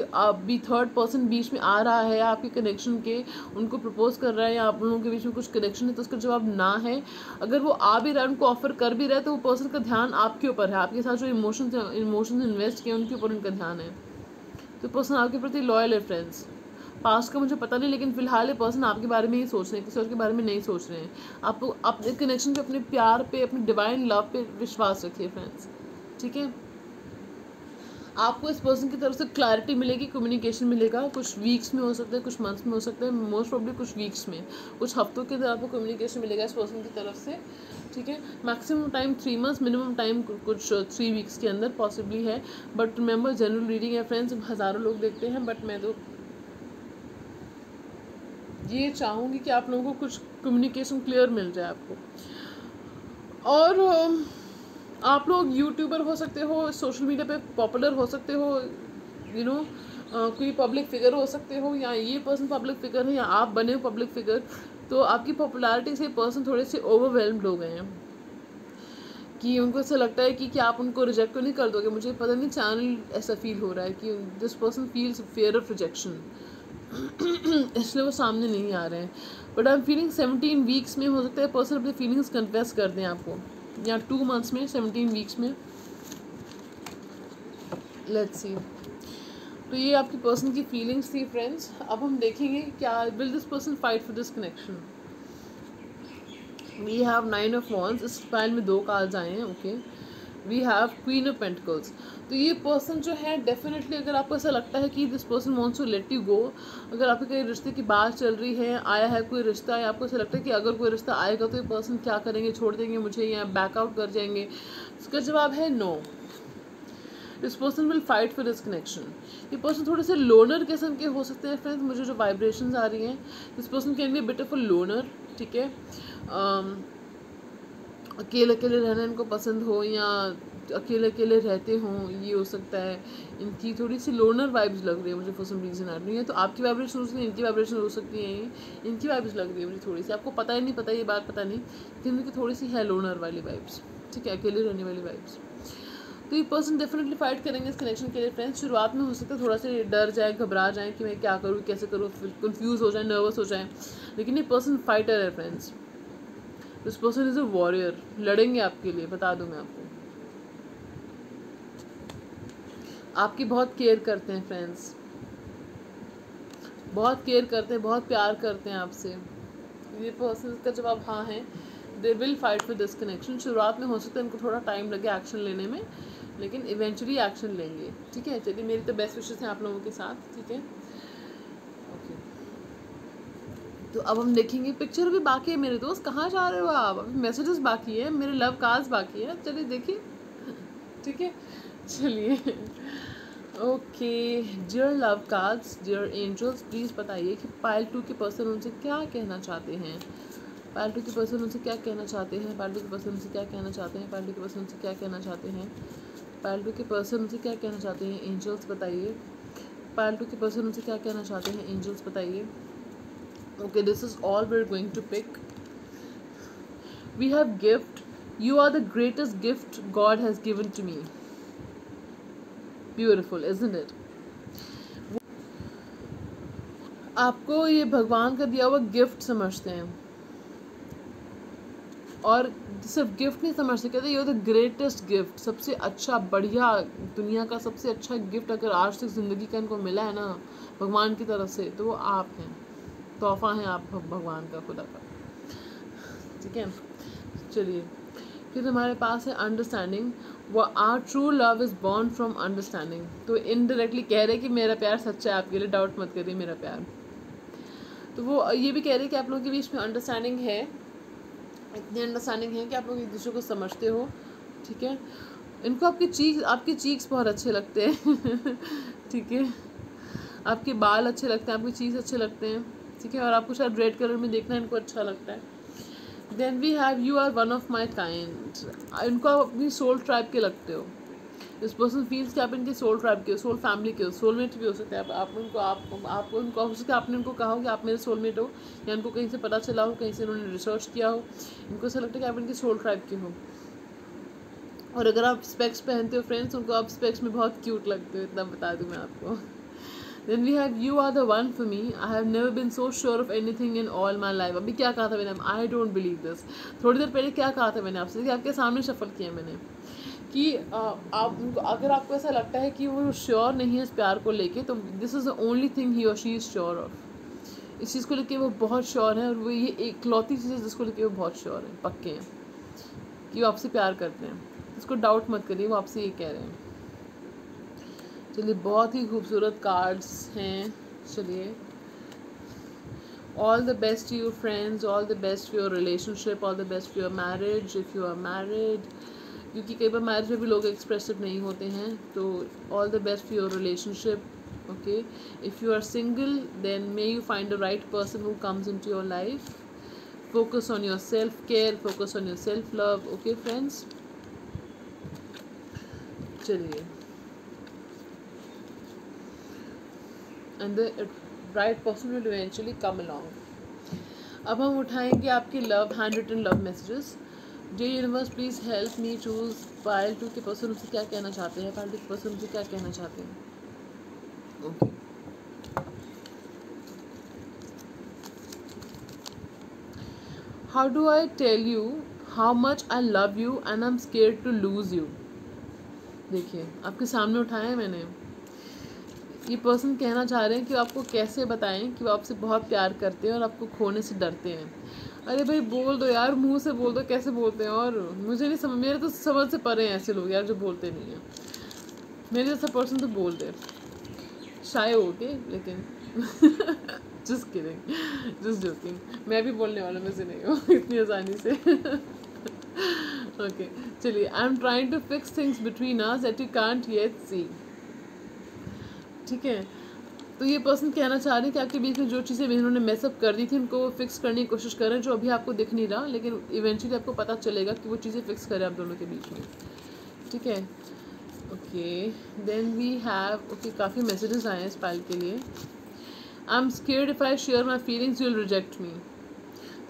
भी थर्ड पर्सन बीच में आ रहा है आपके कनेक्शन के, उनको प्रपोज कर रहा है या आप लोगों के बीच में कुछ कनेक्शन है, तो उसका जवाब ना है। अगर वो आ भी रहा है, उनको ऑफर कर भी रहा है, तो वो पर्सन का ध्यान आपके ऊपर है। आपके साथ जो इमोशंस इन्वेस्ट किए उनके ऊपर उनका ध्यान है। तो पर्सन आपके प्रति लॉयल है फ्रेंड्स। पास्ट का मुझे पता नहीं, लेकिन फिलहाल ये पर्सन आपके बारे में ही सोच रहे हैं, किसी और के बारे में नहीं सोच रहे हैं। आप अपने कनेक्शन पे, अपने प्यार पे, अपने डिवाइन लव पे विश्वास रखिए फ्रेंड्स। ठीक है। आपको इस पर्सन की तरफ से क्लैरिटी मिलेगी, कम्युनिकेशन मिलेगा। कुछ वीक्स में हो सकता है, कुछ मंथ्स में हो सकता है, मोस्ट प्रॉब्ली कुछ वीक्स में, कुछ हफ्तों के अंदर आपको कम्युनिकेशन मिलेगा इस पर्सन की तरफ से। ठीक है। Maximum time 3 months, minimum time कुछ 3 वीक्स के अंदर पॉसिबली है। बट रिमेंबर, जनरल रीडिंग है फ्रेंड्स, हज़ारों लोग देखते हैं, बट मैं तो ये चाहूँगी कि आप लोगों को कुछ कम्युनिकेशन क्लियर मिल जाए आपको। और आप लोग यूट्यूबर हो सकते हो, सोशल मीडिया पे पॉपुलर हो सकते हो, कोई पब्लिक फिगर हो सकते हो, या ये पर्सन पब्लिक फिगर है, या आप बने हो पब्लिक फिगर। तो आपकी पॉपुलैरिटी से पर्सन थोड़े से ओवरवेल्म्ड हो गए हैं, कि उनको ऐसा लगता है कि क्या आप उनको रिजेक्ट तो नहीं कर दोगे। मुझे पता नहीं, चैनल ऐसा फील हो रहा है कि this person feels fair of rejection, इसलिए वो सामने नहीं आ रहे हैं। But I am feeling 17 weeks में हो सकता है पर्सन अपनी फीलिंग्स कन्फेस कर दें आपको, या 2 मंथ्स में, 17 वीक्स में। Let's see. तो ये आपकी पर्सन की फीलिंग्स थी फ्रेंड्स। अब हम देखेंगे क्या will this person fight for this connection. We have 9 of wands. इस फाइल में 2 कार्ड्स आए हैं। Okay. We have queen of pentacles. तो ये पर्सन जो है डेफिनेटली, अगर आपको ऐसा लगता है कि this person wants to let you go, अगर आपके कई रिश्ते की बात चल रही है, आया है कोई रिश्ता, या आपको ऐसा लगता है कि अगर कोई रिश्ता आएगा तो ये पर्सन क्या करेंगे, छोड़ देंगे मुझे या बैकआउट कर जाएंगे, इसका जवाब है no. This person will fight for this connection. ये पर्सन थोड़े से लोनर किस्म के हो सकते हैं फ्रेंड्स, मुझे जो वाइब्रेशंस आ रही हैं। This person can be a bit of a loner. ठीक है। अकेले अकेले रहना इनको पसंद हो, या अकेले अकेले रहते हों, ये हो सकता है। इनकी थोड़ी सी लोनर वाइब्स लग रही है मुझे फॉर सम रीज़न आ रही है। तो आपकी वाइब्रेशन हो सकती है, इनकी वाइब्रेशन हो सकती है, इनकी वाइब्स लग रही है मुझे थोड़ी सी। आपको पता ही नहीं, पता ये बात पता नहीं, लेकिन इनकी थोड़ी सी है लोनर वाली वाइब्स। ठीक है, अकेले रहने वाली वाइब्स। तो ये पर्सन डेफिनेटली फाइट करेंगे इस कनेक्शन के लिए फ्रेंड्स। शुरुआत में हो सकता है थोड़ा सा डर जाए, घबरा जाए कि मैं क्या करूँ, कैसे करूँ, फिर कन्फ्यूज़ हो जाए, नर्वस हो जाए, लेकिन ये पर्सन फाइटर है friends. This person is a warrior. लड़ेंगे आपके लिए, बता दूं मैं आपको। आपकी बहुत केयर करते हैं फ्रेंड्स, बहुत केयर करते हैं, बहुत प्यार करते हैं आपसे। ये पर्सन का जवाब हाँ है। दे will fight for this connection. शुरुआत में हो सकता है इनको थोड़ा टाइम लगे एक्शन लेने में, लेकिन इवेंचुअली एक्शन लेंगे। ठीक है। चलिए, मेरी तो बेस्ट विशेस हैं आप लोगों के साथ। ठीक है। ओके। तो अब हम देखेंगे, पिक्चर भी बाकी है मेरे दोस्त, कहाँ जा रहे हो आप, अभी मैसेजेस बाकी है, मेरे लव कार्ड्स बाकी है। चलिए देखिए। ठीक है, चलिए। Okay, dear love cards, dear angels, please बताइए कि पाइल 2 के पर्सन उनसे क्या कहना चाहते हैं। पाइल 2 के पर्सन उनसे क्या कहना चाहते हैं। पाइल 2 के पर्सन उनसे क्या कहना चाहते हैं। पाइल 2 के पर्सन उनसे क्या कहना चाहते हैं। पाइल 2 के पर्सन उनसे क्या कहना चाहते हैं। एंजल्स बताइए। पाइल 2 के पर्सन उनसे क्या कहना चाहते हैं। एंजल्स बताइए। Okay, this is all we're going to pick. We have gift. You are the greatest gift God has given to me. Beautiful, isn't it? आपको ये भगवान का दिया हुआ गिफ्ट समझते हैं, और सिर्फ गिफ्ट नहीं समझते, कहते ये द ग्रेटेस्ट गिफ्ट, सबसे अच्छा बढ़िया दुनिया का सबसे अच्छा गिफ्ट अगर आज तक ज़िंदगी का इनको मिला है ना भगवान की तरफ से, तो वो आप हैं, तोहफा हैं आप भगवान का, खुदा का। ठीक है, चलिए फिर हमारे पास है अंडरस्टैंडिंग। वो our true love is born from understanding. तो इनडायरेक्टली कह रहे कि मेरा प्यार सच्चा है आपके लिए, डाउट मत करिए मेरा प्यार। तो वो ये भी कह रहे कि आप लोगों के बीच में अंडरस्टैंडिंग है, इतनी अंडरस्टैंडिंग है कि आप लोग एक दूसरे को समझते हो। ठीक है, इनको आपकी चीक्स बहुत अच्छे लगते हैं ठीक है, आपके बाल अच्छे लगते हैं, आपकी चीक्स अच्छे लगते हैं। ठीक है, और आपको शायद रेड कलर में देखना इनको अच्छा लगता है। Then we have you are one of my kind. इनको आप अपनी सोल ट्राइब के लगते हो। दिस पर्सन फील्स कि आप इनके सोल ट्राइब के हो, सोल फैमिली के हो, सोलमेट भी हो सकते हैं आप उनको, आपको उनको हो सकता है आपने उनको कहा हो कि आप मेरे सोलमेट हो, या उनको कहीं से पता चला हो, कहीं से उन्होंने रिसर्च किया हो, इनको ऐसा लगता है कि आप इनके सोल ट्राइब के हो। और अगर आप स्पेक्स पहनते हो फ्रेंड्स, उनको आप स्पेक्स में बहुत क्यूट लगते हो, इतना बता दूँ मैं आपको। Then we have you are the one for me. I have never been so sure of anything in all my life. अभी क्या कहा था मैंने? I don't believe this. थोड़ी देर पहले क्या कहा था मैंने आपसे, कि आपके सामने शफल किया मैंने, कि आप उनको, अगर आपको ऐसा लगता है कि वो श्योर नहीं है इस प्यार को लेके, तो this is the only thing he और शी इज़ श्योर ऑफ। इस चीज़ को लेके वो बहुत श्योर है, और वो ये एकलौती चीज़ है जिसको लेके वो बहुत श्योर है, पक्के हैं कि वो आपसे प्यार करते हैं। इसको डाउट मत करिए, वो आपसे ये कह रहे हैं। चलिए, बहुत ही खूबसूरत कार्ड्स हैं। चलिए, all the best to your friends, all the best for your relationship, all the best for your marriage if you are married, क्योंकि कई बार मैरिज में भी लोग एक्सप्रेसिव नहीं होते हैं। तो all the best for your relationship. Okay, if you are single then may you find the right person who comes into your life. Focus on your self care, focus on your self love. Okay friends, चलिए, and the right person will eventually come along. अब हम उठाएंगे आपके love handwritten love messages. Dear universe please help me choose pile 2 के पर्सन उनसे क्या कहना चाहते हैं, पायल 2 के पर्सन उनसे क्या कहना चाहते हैं। Okay, how do I tell you how much I love you and I am scared to lose you. देखिए, आपके सामने उठाया है मैंने। ये पर्सन कहना चाह रहे हैं कि आपको कैसे बताएं कि वो आपसे बहुत प्यार करते हैं और आपको खोने से डरते हैं। अरे भाई बोल दो यार, मुंह से बोल दो कैसे बोलते हैं। और मुझे नहीं समझ, मेरे तो समझ से परे हैं ऐसे लोग यार जो बोलते नहीं हैं। मेरे जैसा पर्सन तो बोल दे, शाय हो के, लेकिन जस्ट किडिंग, जस्ट जोकिंग। मैं भी बोलने वाला में से नहीं हूँ इतनी आसानी से। ओके, चलिए, I am trying to fix things between us that you can't yet see. ठीक है, तो ये पर्सन कहना चाह रहे हैं कि आपके बीच में जो चीज़ें इन्होंने मैसअप कर दी थी उनको वो फिक्स करने की कोशिश कर रहे हैं, जो अभी आपको दिख नहीं रहा, लेकिन इवेंचुअली आपको पता चलेगा कि वो चीज़ें फिक्स करें आप दोनों के बीच में। ठीक है, okay, then we have, okay, काफ़ी मैसेजेस आए हैं इस पाइल के लिए। I am scared if I share my feelings you will reject me.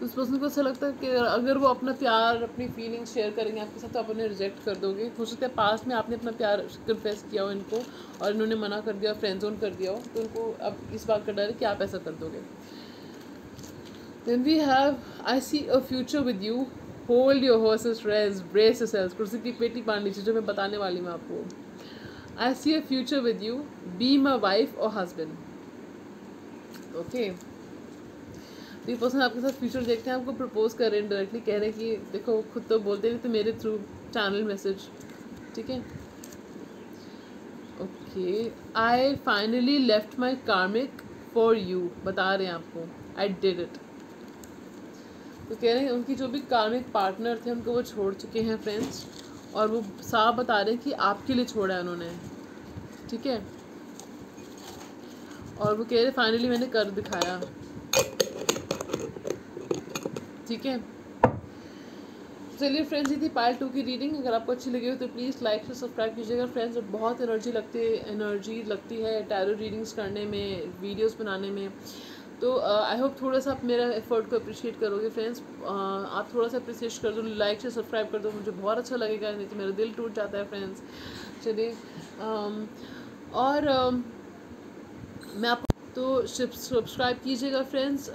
तो उस पर्सन को ऐसा लगता है कि अगर वो अपना प्यार, अपनी फीलिंग्स शेयर करेंगे आपके साथ, तो आप उन्हें रिजेक्ट कर दोगे। हो सकता है पास में आपने अपना प्यार कन्फेस किया हो इनको और इन्होंने मना कर दिया, फ्रेंड जोन कर दिया हो, तो उनको अब इस बात का डर है कि आप ऐसा कर दोगे। Then we have I see a future with you, hold your horses friends, brace yourselves. कुर्सी की पेटी बांध लीजिए, जो मैं बताने वाली हूँ आपको। I see a future with you, be my wife और हस्बैंड। ओके, तो ये पर्सन आपके साथ फ्यूचर देखते हैं, आपको प्रपोज कर रहे हैं, डायरेक्टली कह रहे हैं कि देखो, खुद तो बोलते नहीं तो मेरे थ्रू चैनल मैसेज। ठीक है, okay, I finally left my कार्मिक फॉर यू। बता रहे हैं आपको, आई डिड इट। तो कह रहे हैं उनकी जो भी कार्मिक पार्टनर थे उनको वो छोड़ चुके हैं फ्रेंड्स, और वो साफ बता रहे हैं कि आपके लिए छोड़ा है उन्होंने। ठीक है, और वो कह रहे फाइनली मैंने कर दिखाया। ठीक है, चलिए फ्रेंड्स, ये थी पाइल 2 की रीडिंग। अगर आपको अच्छी लगी हो तो प्लीज़ लाइक से सब्सक्राइब कीजिएगा फ्रेंड्स। और बहुत एनर्जी लगती है टैरो रीडिंग्स करने में, वीडियोस बनाने में। तो आई होप थोड़ा सा आप मेरा एफर्ट को अप्रिशिएट करोगे फ्रेंड्स। आप थोड़ा सा अप्रिशिएट कर दो, लाइक से सब्सक्राइब कर दो, मुझे बहुत अच्छा लगेगा, नहीं तो मेरा दिल टूट जाता है फ्रेंड्स। चलिए और मैं आप तो सब्सक्राइब कीजिएगा फ्रेंड्स,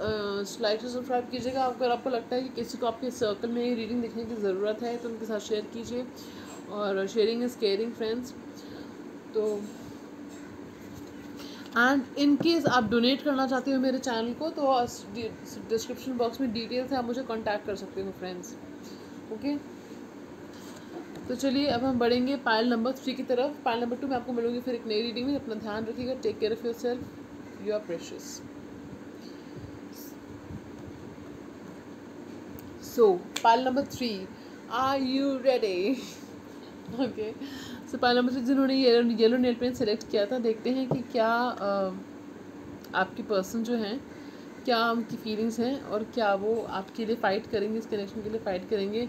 लाइक से सब्सक्राइब कीजिएगा। अगर आपको लगता है कि किसी को आपके सर्कल में रीडिंग देखने की ज़रूरत है तो उनके साथ शेयर कीजिए, और शेयरिंग इज़ केयरिंग फ्रेंड्स। तो एंड इन केस आप डोनेट करना चाहते हो मेरे चैनल को तो डिस्क्रिप्शन बॉक्स में डिटेल्स है, आप मुझे कांटेक्ट कर सकते हो फ्रेंड्स। ओके, तो चलिए अब हम बढ़ेंगे पायल नंबर 3 की तरफ। पायल नंबर 2 में आपको मिलूंगी फिर एक नई रीडिंग में। अपना ध्यान रखिएगा, take care of yourself, you are precious. So pile number 3, are you ready? Okay, so pile number 3 जिन्होंने येलो नेल पेंट सेलेक्ट किया था, देखते हैं कि क्या आपकी पर्सन जो हैं, क्या उनकी फीलिंग्स हैं और क्या वो आपके लिए फ़ाइट करेंगे, इस कनेक्शन के लिए फ़ाइट करेंगे।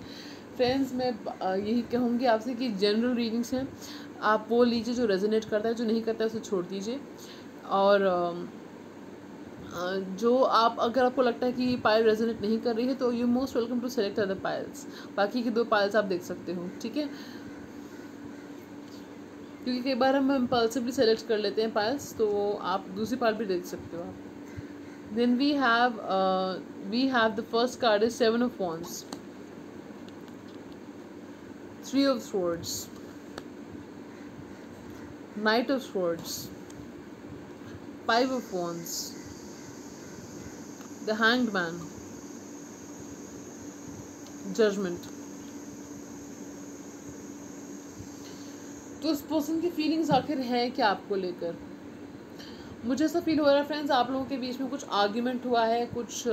फ्रेंड्स मैं यही कहूँगी आपसे कि जनरल रीडिंग्स हैं, आप वो लीजिए जो रेजोनेट करता है, जो नहीं करता है उसे छोड़ दीजिए। और जो आप अगर आपको लगता है कि पायल रेजोनेट नहीं कर रही है तो you most welcome to select other piles, बाकी की 2 पायल्स आप देख सकते हो, ठीक है? क्योंकि कई बार हम इम्पल्सिवली सेलेक्ट कर लेते हैं पायल्स, तो आप दूसरी पायल भी देख सकते हो आप। Then we have the first card is 7 of Wands, 3 of Swords, Knight of Swords, 5 of Wands, the Hanged Man, Judgment। तो उस पर्सन की फीलिंग्स आखिर हैं क्या आपको लेकर? मुझे ऐसा फील हो रहा है फ्रेंड्स, आप लोगों के बीच में कुछ आर्ग्यूमेंट हुआ है, कुछ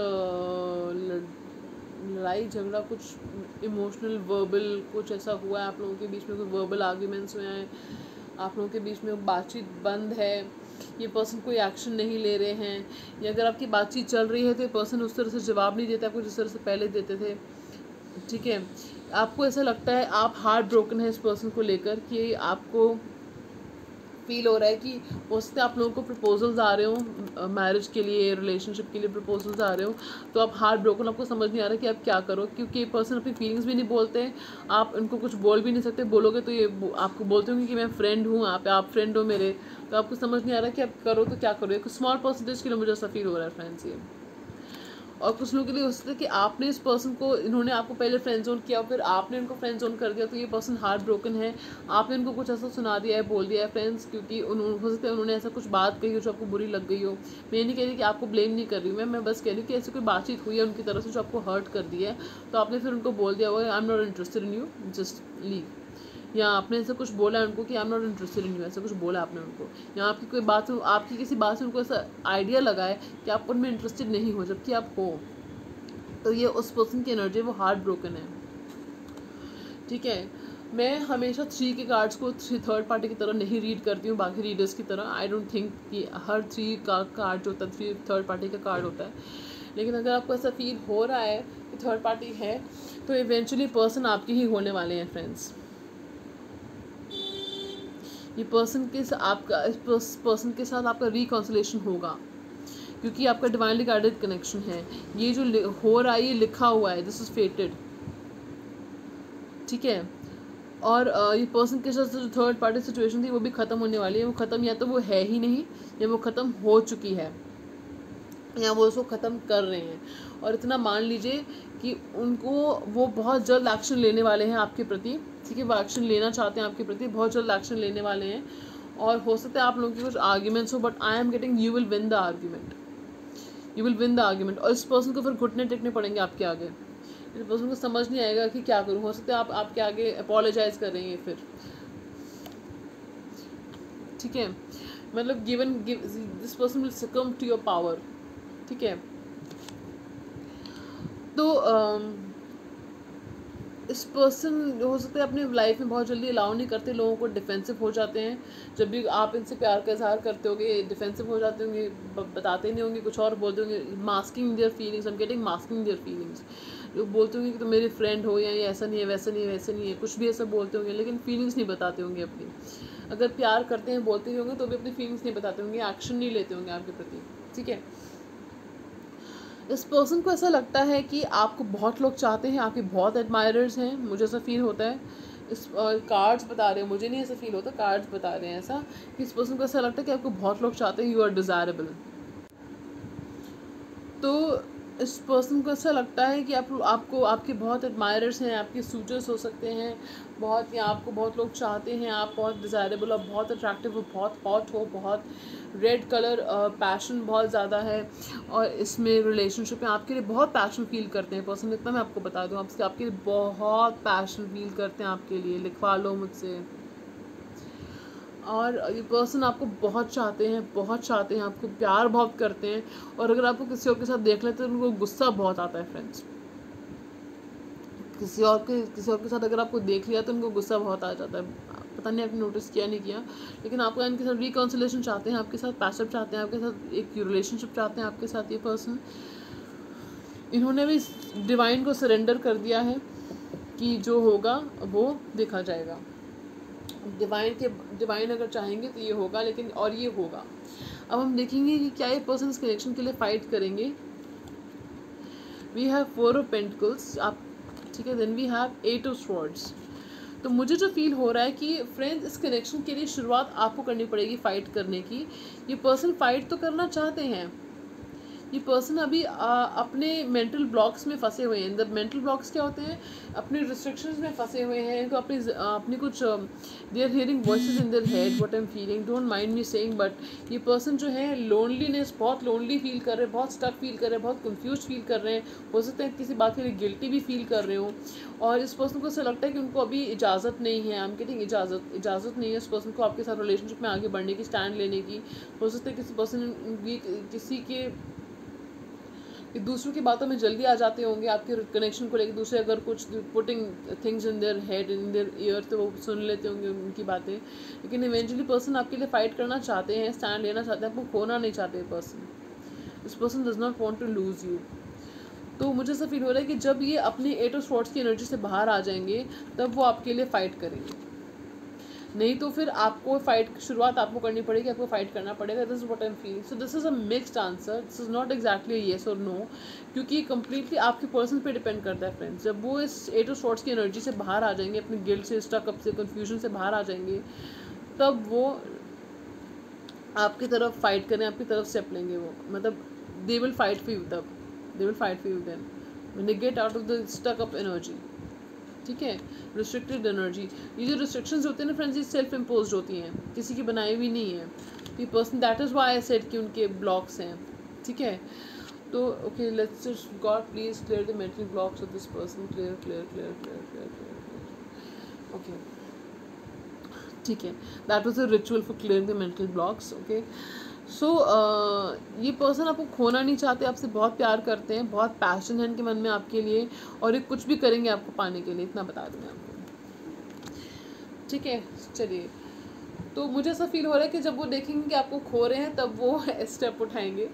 लड़ाई झगड़ा, कुछ इमोशनल वर्बल कुछ ऐसा हुआ है आप लोगों के बीच में, कोई वर्बल आर्ग्यूमेंट्स हुए हैं, आप लोगों के बीच में बातचीत बंद है, ये पर्सन कोई एक्शन नहीं ले रहे हैं, या अगर आपकी बातचीत चल रही है तो ये पर्सन उस तरह से जवाब नहीं देता आपको जिस तरह से पहले देते थे, ठीक है? आपको ऐसा लगता है आप हार्ट ब्रोकन है इस पर्सन को लेकर, कि आपको फील हो रहा है कि उससे आप लोगों को प्रपोजल्स आ रहे हो मैरिज के लिए, रिलेशनशिप के लिए प्रपोजल्स आ रहे हो, तो आप हार्ट ब्रोकन, आपको समझ नहीं आ रहा कि आप क्या करो, क्योंकि ये पर्सन अपनी फीलिंग्स भी नहीं बोलते हैं, आप इनको कुछ बोल भी नहीं सकते, बोलोगे तो ये आपको बोलते होंगे कि मैं फ्रेंड हूँ, आप फ्रेंड हो मेरे, तो आपको समझ नहीं आ रहा कि आप करो तो क्या करो। एक स्मॉल परसेंटेज के लिए मुझे ऐसा फील हो रहा है फ्रेंड्स ये। और कुछ लोगों के लिए हो सकता है कि आपने इस पर्सन को, इन्होंने आपको पहले फ्रेंड जोन किया, फिर आपने उनको फ्रेंड जोन कर दिया, तो ये पर्सन हार्ट ब्रोकन है, आपने उनको कुछ ऐसा सुना दिया है, बोल दिया है फ्रेंड्स, क्योंकि हो सकता है उन्होंने ऐसा कुछ बात कही हो जो आपको बुरी लग गई हो। मैं नहीं कह रही कि आपको ब्लेम नहीं कर रही हूँ मैं बस कह रही हूँ कि ऐसी कोई बातचीत हुई है उनकी तरफ से जो आपको हर्ट कर दिया है, तो आपने फिर उनको बोल दिया हुआ आई am not interested in you, just leave. या आपने ऐसा कुछ बोला है उनको कि आई am not interested in you, ऐसा कुछ बोला आपने उनको, या आपकी कोई बात, आपकी किसी बात से उनको ऐसा आइडिया लगा है कि आप उनमें इंटरेस्टेड नहीं हो, जबकि आप हो, तो ये उस पर्सन की एनर्जी वो हार्ट ब्रोकन है, ठीक है? मैं हमेशा 3 के कार्ड्स को थर्ड पार्टी की तरह नहीं रीड करती हूँ बाकी रीडर्स की तरह। आई डोंट थिंक कि हर 3 का कार्ड जो होता है 3 थर्ड पार्टी का कार्ड होता है, लेकिन अगर आपको ऐसा फील हो रहा है कि थर्ड पार्टी है तो इवेंचुअली पर्सन आपके ही होने वाले हैं फ्रेंड्स। ये पर्सन के आपका इस पर्सन के साथ आपका रिकॉन्सिलेशन होगा, क्योंकि आपका डिवाइनली गाइडेड कनेक्शन है। ये जो हो रहा है ये लिखा हुआ है, दिस इज फेटेड, ठीक है? और ये पर्सन के साथ जो थर्ड पार्टी सिचुएशन थी वो भी ख़त्म होने वाली है। वो ख़त्म या तो वो है ही नहीं, या वो ख़त्म हो चुकी है, या वो उसको ख़त्म कर रहे हैं। और इतना मान लीजिए कि उनको वो बहुत जल्द एक्शन लेने वाले हैं आपके प्रति, ठीक है? वो एक्शन लेना चाहते हैं आपके प्रति, बहुत जल्द एक्शन लेने वाले हैं। और हो सकता है आप लोगों की कुछ आर्ग्यूमेंट्स हो, but I am getting you will win the argument, you will win the argument. और इस पर्सन को फिर घुटने टेकने पड़ेंगे आपके आगे, इस पर्सन को समझ नहीं आएगा कि क्या करूँ। हो सकता है आप आपके आगे अपोलोजाइज कर रही हैं फिर, ठीक है? मतलब this person will succumb to your power, ठीक है? तो इस पर्सन हो सकता है अपनी लाइफ में बहुत जल्दी अलाउ नहीं करते, लोगों को डिफेंसिव हो जाते हैं। जब भी आप इनसे प्यार का इजहार करते होंगे डिफेंसिव हो जाते होंगे, बताते नहीं होंगे, कुछ और बोलते होंगे, masking their feelings, I am getting masking their feelings. लोग बोलते होंगे कि तुम मेरे फ्रेंड हो, या ये ऐसा नहीं है, वैसा नहीं है, वैसे नहीं है, कुछ भी ऐसा बोलते होंगे, लेकिन फीलिंग्स नहीं बताते होंगे अपनी। अगर प्यार करते हैं, बोलते ही होंगे, तो भी अपनी फीलिंग्स नहीं बताते होंगे, एक्शन नहीं लेते होंगे आपके प्रति, ठीक है? इस पर्सन को ऐसा लगता है कि आपको बहुत लोग चाहते हैं, आपके बहुत एडमायरर्स हैं, मुझे ऐसा फील होता है, इस कार्ड्स बता रहे हैं, मुझे नहीं ऐसा फील होता, कार्ड्स बता रहे हैं ऐसा कि इस पर्सन को ऐसा लगता है कि आपको बहुत लोग चाहते हैं, यू आर डिज़ायरेबल। तो इस पर्सन को ऐसा लगता है कि आपको आपके बहुत एडमायरर्स हैं, आपके सूटर्स हो सकते हैं बहुत, या आपको बहुत लोग चाहते हैं, आप बहुत डिज़ायरेबल और बहुत अट्रैक्टिव हो, बहुत हॉट हो, बहुत रेड कलर पैशन बहुत ज़्यादा है, और इसमें रिलेशनशिप में आपके लिए बहुत पैशन फील करते हैं पर्सन। इतना मैं आपको बता दूँ, आपके लिए बहुत पैशन फील करते हैं आपके लिए, लिखवा लो मुझसे। और ये पर्सन आपको बहुत चाहते हैं, आपको प्यार बहुत करते हैं, और अगर आपको किसी और के साथ देख लेते हैं तो उनको गुस्सा बहुत आता है फ्रेंड्स। किसी और के साथ अगर आपको देख लिया तो उनको गुस्सा बहुत आ जाता है। पता नहीं आपने नोटिस किया नहीं किया, लेकिन आपको इनके साथ रिकॉन्सिलेशन चाहते हैं, आपके साथ पैशअप चाहते हैं, आपके साथ एक रिलेशनशिप चाहते हैं आपके साथ। ये पर्सन, इन्होंने भी डिवाइन को सरेंडर कर दिया है कि जो होगा वो देखा जाएगा। डिवाइन अगर चाहेंगे तो ये होगा, लेकिन और ये होगा। अब हम देखेंगे कि क्या ये पर्सन इस कनेक्शन के लिए फाइट करेंगे। वी हैव 4 ऑफ पेंटिकल्स, आप ठीक है। Then we have 8 of swords. तो मुझे जो फील हो रहा है कि फ्रेंड्स इस कनेक्शन के लिए शुरुआत आपको करनी पड़ेगी फाइट करने की। ये पर्सन फाइट तो करना चाहते हैं, ये पर्सन अभी अपने मेंटल ब्लॉक्स में फंसे हुए हैं। द मेंटल ब्लॉक्स क्या होते हैं, अपने रिस्ट्रिक्शंस में फंसे हुए हैं। इनको अपनी कुछ they are hearing voices in their head, what I am feeling, don't mind me saying, but ये पर्सन जो है लोनलीनेस, बहुत लोनली फील कर रहे हैं, बहुत स्टक फील कर रहे हैं, बहुत कंफ्यूज फील कर रहे हैं। हो सकता है किसी बात के लिए गिल्टी भी फील कर रहे हो, और इस पर्सन को ऐसा लगता है कि उनको अभी इजाज़त नहीं है, आई एम गेटिंग इजाज़त नहीं है इस पर्सन को आपके साथ रिलेशनशिप में आगे बढ़ने की, स्टैंड लेने की। हो सकता है किसी पर्सन किसी के दूसरों की बातों में जल्दी आ जाते होंगे आपके कनेक्शन को लेकर। दूसरे अगर कुछ putting things in their head, in their year, तो वो सुन लेते होंगे उनकी बातें। लेकिन इवेंचुअली पर्सन आपके लिए फाइट करना चाहते हैं, स्टैंड लेना चाहते हैं, आपको खोना नहीं चाहते person. This person does not want to lose you. तो मुझे ऐसा फील हो रहा है कि जब ये अपनी 8 ऑफ स्वॉर्ड्स की एनर्जी से बाहर आ जाएंगे तब वो आपके लिए फ़ाइट करेंगे, नहीं तो फिर आपको फाइट शुरुआत आपको करनी पड़ेगी, आपको फाइट करना पड़ेगा। This is what I am feeling. So this is a mixed answer, this is not exactly yes और नो, क्योंकि कम्प्लीटली आपके पर्सन पे डिपेंड करता है फ्रेंड्स। जब वो इस 8 ऑफ स्वॉर्ड्स की एनर्जी से बाहर आ जाएंगे, अपने गिल्ट से, स्टकअप से, कन्फ्यूजन से बाहर आ जाएंगे, तब वो आपकी तरफ फाइट करें, आपकी तरफ स्टेप लेंगे। वो मतलब they will fight for you, तब they will fight for you then when they get out of the stuck up energy. ठीक है, रिस्ट्रिक्टेड एनर्जी। ये जो रिस्ट्रिक्शंस होते हैं ना फ्रेंड्स, ये सेल्फ इम्पोज होती हैं, किसी की बनाई हुई नहीं है। ये person, that is why I said कि उनके ब्लॉक्स हैं। ठीक है, तो okay, let's just God please clear the mental blocks of this person, clear. Okay, ठीक है, that was a ritual for clearing the mental blocks. Okay, so ये पर्सन आपको खोना नहीं चाहते, आपसे बहुत प्यार करते हैं, बहुत पैशन है इनके मन में आपके लिए, और ये कुछ भी करेंगे आपको पाने के लिए, इतना बता दूँ मैं आपको। ठीक है, चलिए, तो मुझे ऐसा फील हो रहा है कि जब वो देखेंगे कि आपको खो रहे हैं तब वो स्टेप उठाएंगे।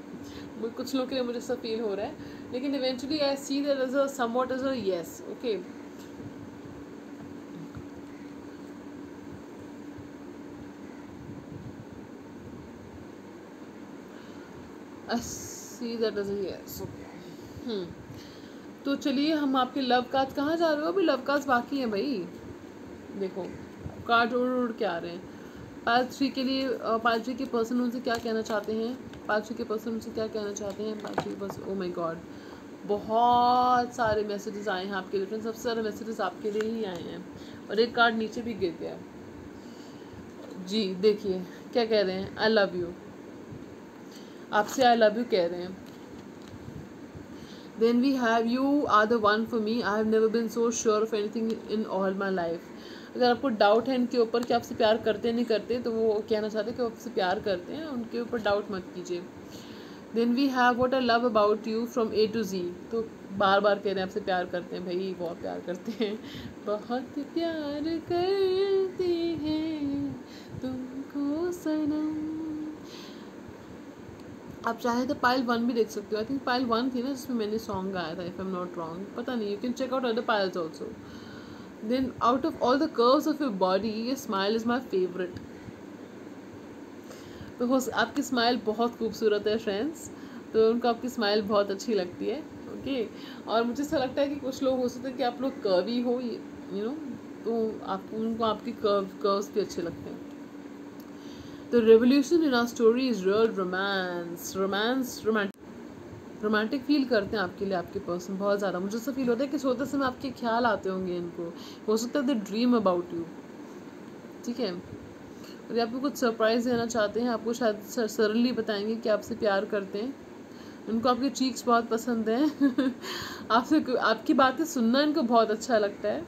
कुछ लोगों के लिए मुझे ऐसा फील हो रहा है, लेकिन eventually I see that as a somewhat as a yes. Okay, see that is yes. Okay, तो चलिए, हम आपके लव कार्ड, कहाँ जा रहे हो अभी, लव कार्ड्स बाकी हैं भाई। देखो कार्ड उड़ के आ रहे हैं। पाइल 3 के लिए, पाइल 3 के पर्सन उनसे क्या कहना चाहते हैं, पाइल 3 के पर्सन उनसे क्या कहना चाहते हैं, पाइल 3 के पर्सन, ओ माय गॉड, बहुत सारे मैसेजेस आए हैं आपके लिए फ्रेंड्स, सबसे ज़्यादा मैसेजेस आपके लिए ही आए हैं, और एक कार्ड नीचे भी गिर गया जी। देखिए क्या कह रहे हैं, आई लव यू, आपसे आई लव यू कह रहे हैं। Then we have, you are the one for me, I have never been so sure of anything in all my life। अगर आपको डाउट है इनके ऊपर कि आपसे प्यार करते नहीं करते, तो वो कहना चाहते हैं कि आपसे प्यार करते हैं, उनके ऊपर डाउट मत कीजिए। Then we have what I love about you from A to Z। तो बार बार कह रहे हैं आपसे प्यार करते हैं भाई, बहुत प्यार करते हैं, बहुत प्यार करते हैं तुमको सनम। आप चाहे तो पाइल 1 भी देख सकते हो, आई थिंक पाइल 1 थी ना जिसमें मैंने सॉन्ग गाया था, if I am not wrong, पता नहीं, you can check out other piles also. Then out of all the curves of your body, ये स्माइल इज़ माई फेवरेट। तो आपकी स्माइल बहुत खूबसूरत है फ्रेंड्स, तो उनको आपकी स्माइल बहुत अच्छी लगती है। ओके, और मुझे ऐसा लगता है कि कुछ लोग हो सकते हैं कि आप लोग कर्वी हो, यू नो, तो आपको उनको आपकी कर्व्स भी अच्छे लगते हैं। The revolution in our story is real romance romantic feel करते हैं आपके लिए आपके पर्सन बहुत ज़्यादा। मुझे ऐसा फील होता है कि सोते समय आपके ख्याल आते होंगे इनको, हो सकता है दे ड्रीम अबाउट यू, ठीक है। और आपको कुछ सरप्राइज़ देना चाहते हैं, आपको शायद सरली बताएंगे कि आपसे प्यार करते हैं, उनको आपके चीक्स बहुत पसंद हैं आपसे आपकी बातें सुनना इनको बहुत अच्छा लगता है,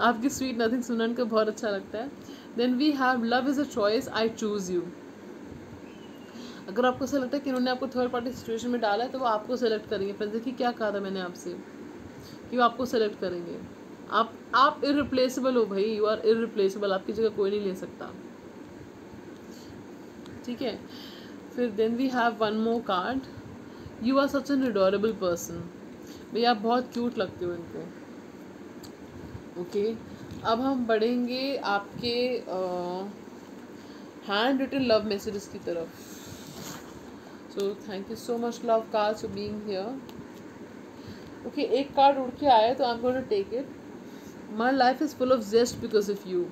आपकी स्वीट नथिंग सुनना इनको बहुत अच्छा लगता है। Then we have love is a choice, I choose you. अगर आपको ऐसा लगता है कि इन्होंने आपको थर्ड पार्टी सिचुएशन में डाला है तो वो आपको सेलेक्ट करेंगे। फ्रेंड्स देखिए क्या कहा था मैंने आपसे कि वो आपको सेलेक्ट करेंगे। आप इररिप्लेसेबल हो भाई, यू आर इररिप्लेसेबल, आपकी जगह कोई नहीं ले सकता, ठीक है। फिर then we have one more card, you are such an adorable person. भैया आप बहुत क्यूट लगते हो इनको, ओके। अब हम बढ़ेंगे आपके हैंड रिटन लव मैसेजेस की तरफ। So thank you so much love cards for being here. Okay, एक कार्ड उड़ के आया तो I am going to take it. My life is full of zest because of you.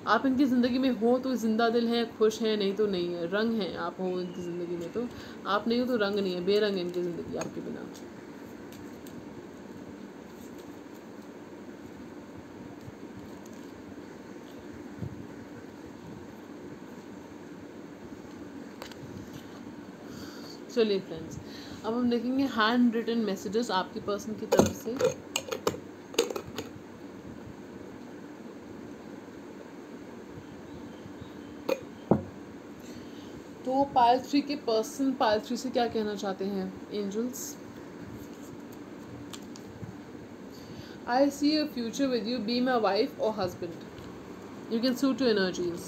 आप इनकी ज़िंदगी में हो तो जिंदा दिल हैं, खुश हैं, नहीं तो नहीं है, रंग हैं। आप हो इनकी ज़िंदगी में तो आप नहीं हो तो रंग नहीं है, बेरंग है इनकी ज़िंदगी आपके बिना। चलिए फ्रेंड्स, अब हम देखेंगे हैंड रिटन मैसेजेस आपकी पर्सन की तरफ से। तो पायल 3 के पर्सन पायल 3 से क्या कहना चाहते हैं angels? I see a future with you, be my wife और husband. You can suit your energies.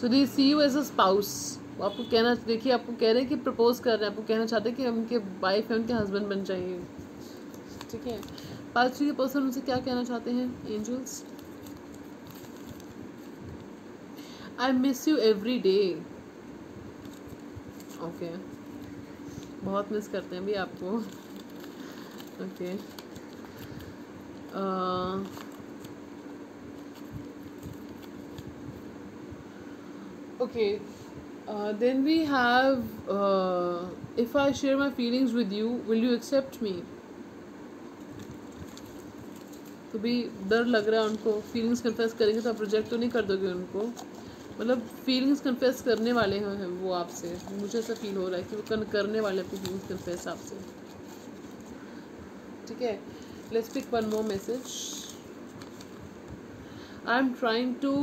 So they see you as a spouse. आपको कहना, देखिए आपको कह रहे हैं कि प्रपोज कर रहे हैं, आपको कहना चाहते हैं कि उनके वाइफ है, उनके हस्बैंड बन जाइए, ठीक है। पायल 3 के पर्सन उनसे क्या कहना चाहते हैं angels? I miss you every day. Okay, बहुत मिस करते हैं भी आपको, okay. Okay, then we have if I share my feelings with you, will you accept me? तो भी डर लग रहा है उनको, फीलिंग्स कन्फेस करेंगे तो आप रिजेक्ट तो नहीं कर दोगे उनको, मतलब फीलिंग्स कन्फेस करने वाले हैं वो आपसे। मुझे ऐसा फील हो रहा है कि वो करने वाले अपनी फीलिंग्स कन्फेस आपसे, ठीक है। Let's pick one more message. I am trying to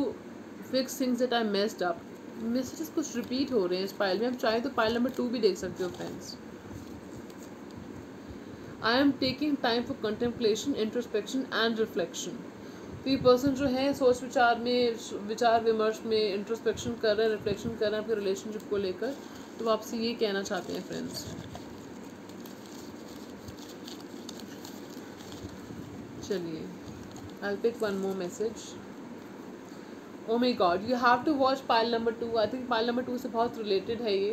fix things that I messed up. Messages कुछ रिपीट हो रहे हैं इस पाइल में, आप चाहे तो पाइल नंबर 2 भी देख सकते हो friends. I am taking time for contemplation, introspection and reflection. तो ये पर्सन जो है सोच विचार में, विचार विमर्श में, इंट्रोस्पेक्शन कर रहे हैं, रिफ्लेक्शन कर रहे हैं आपके रिलेशनशिप को लेकर। तो वो आपसे ये कहना चाहते हैं फ्रेंड्स। चलिए, I will pick one more message. Oh my God, you have to watch pile number 2. I think pile number 2 से बहुत related है ये।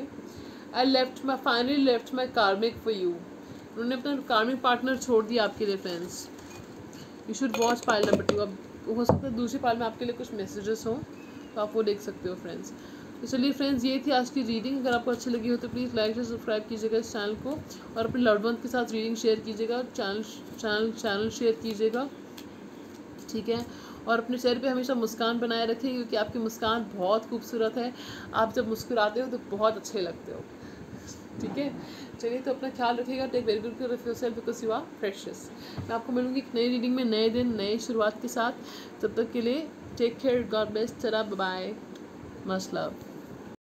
I finally left my karmic for you. उन्होंने अपना कार्मिक पार्टनर छोड़ दिया आपके लिए friends. You should watch pile number 2. अब हो सकता है दूसरी पाइल में आपके लिए कुछ मैसेजेस हों तो आप वो देख सकते हो फ्रेंड्स। तो चलिए फ्रेंड्स, ये थी आज की रीडिंग। अगर आपको अच्छी लगी हो तो प्लीज़ लाइक और सब्सक्राइब कीजिएगा इस चैनल को, और अपने लव्ड वन के साथ रीडिंग शेयर कीजिएगा, चैनल शेयर कीजिएगा, ठीक है। और अपने चेहरे पे हमेशा मुस्कान बनाए रखें, क्योंकि आपकी मुस्कान बहुत खूबसूरत है। आप जब मुस्कुराते हो तो बहुत अच्छे लगते हो, ठीक है। चलिए, तो अपना ख्याल रखिएगा। Take very good care of yourself because you are precious. मैं आपको मिलूंगी एक नई रीडिंग में, नए दिन, नई शुरुआत के साथ। तब तक के लिए take care, God bless, bye, much love.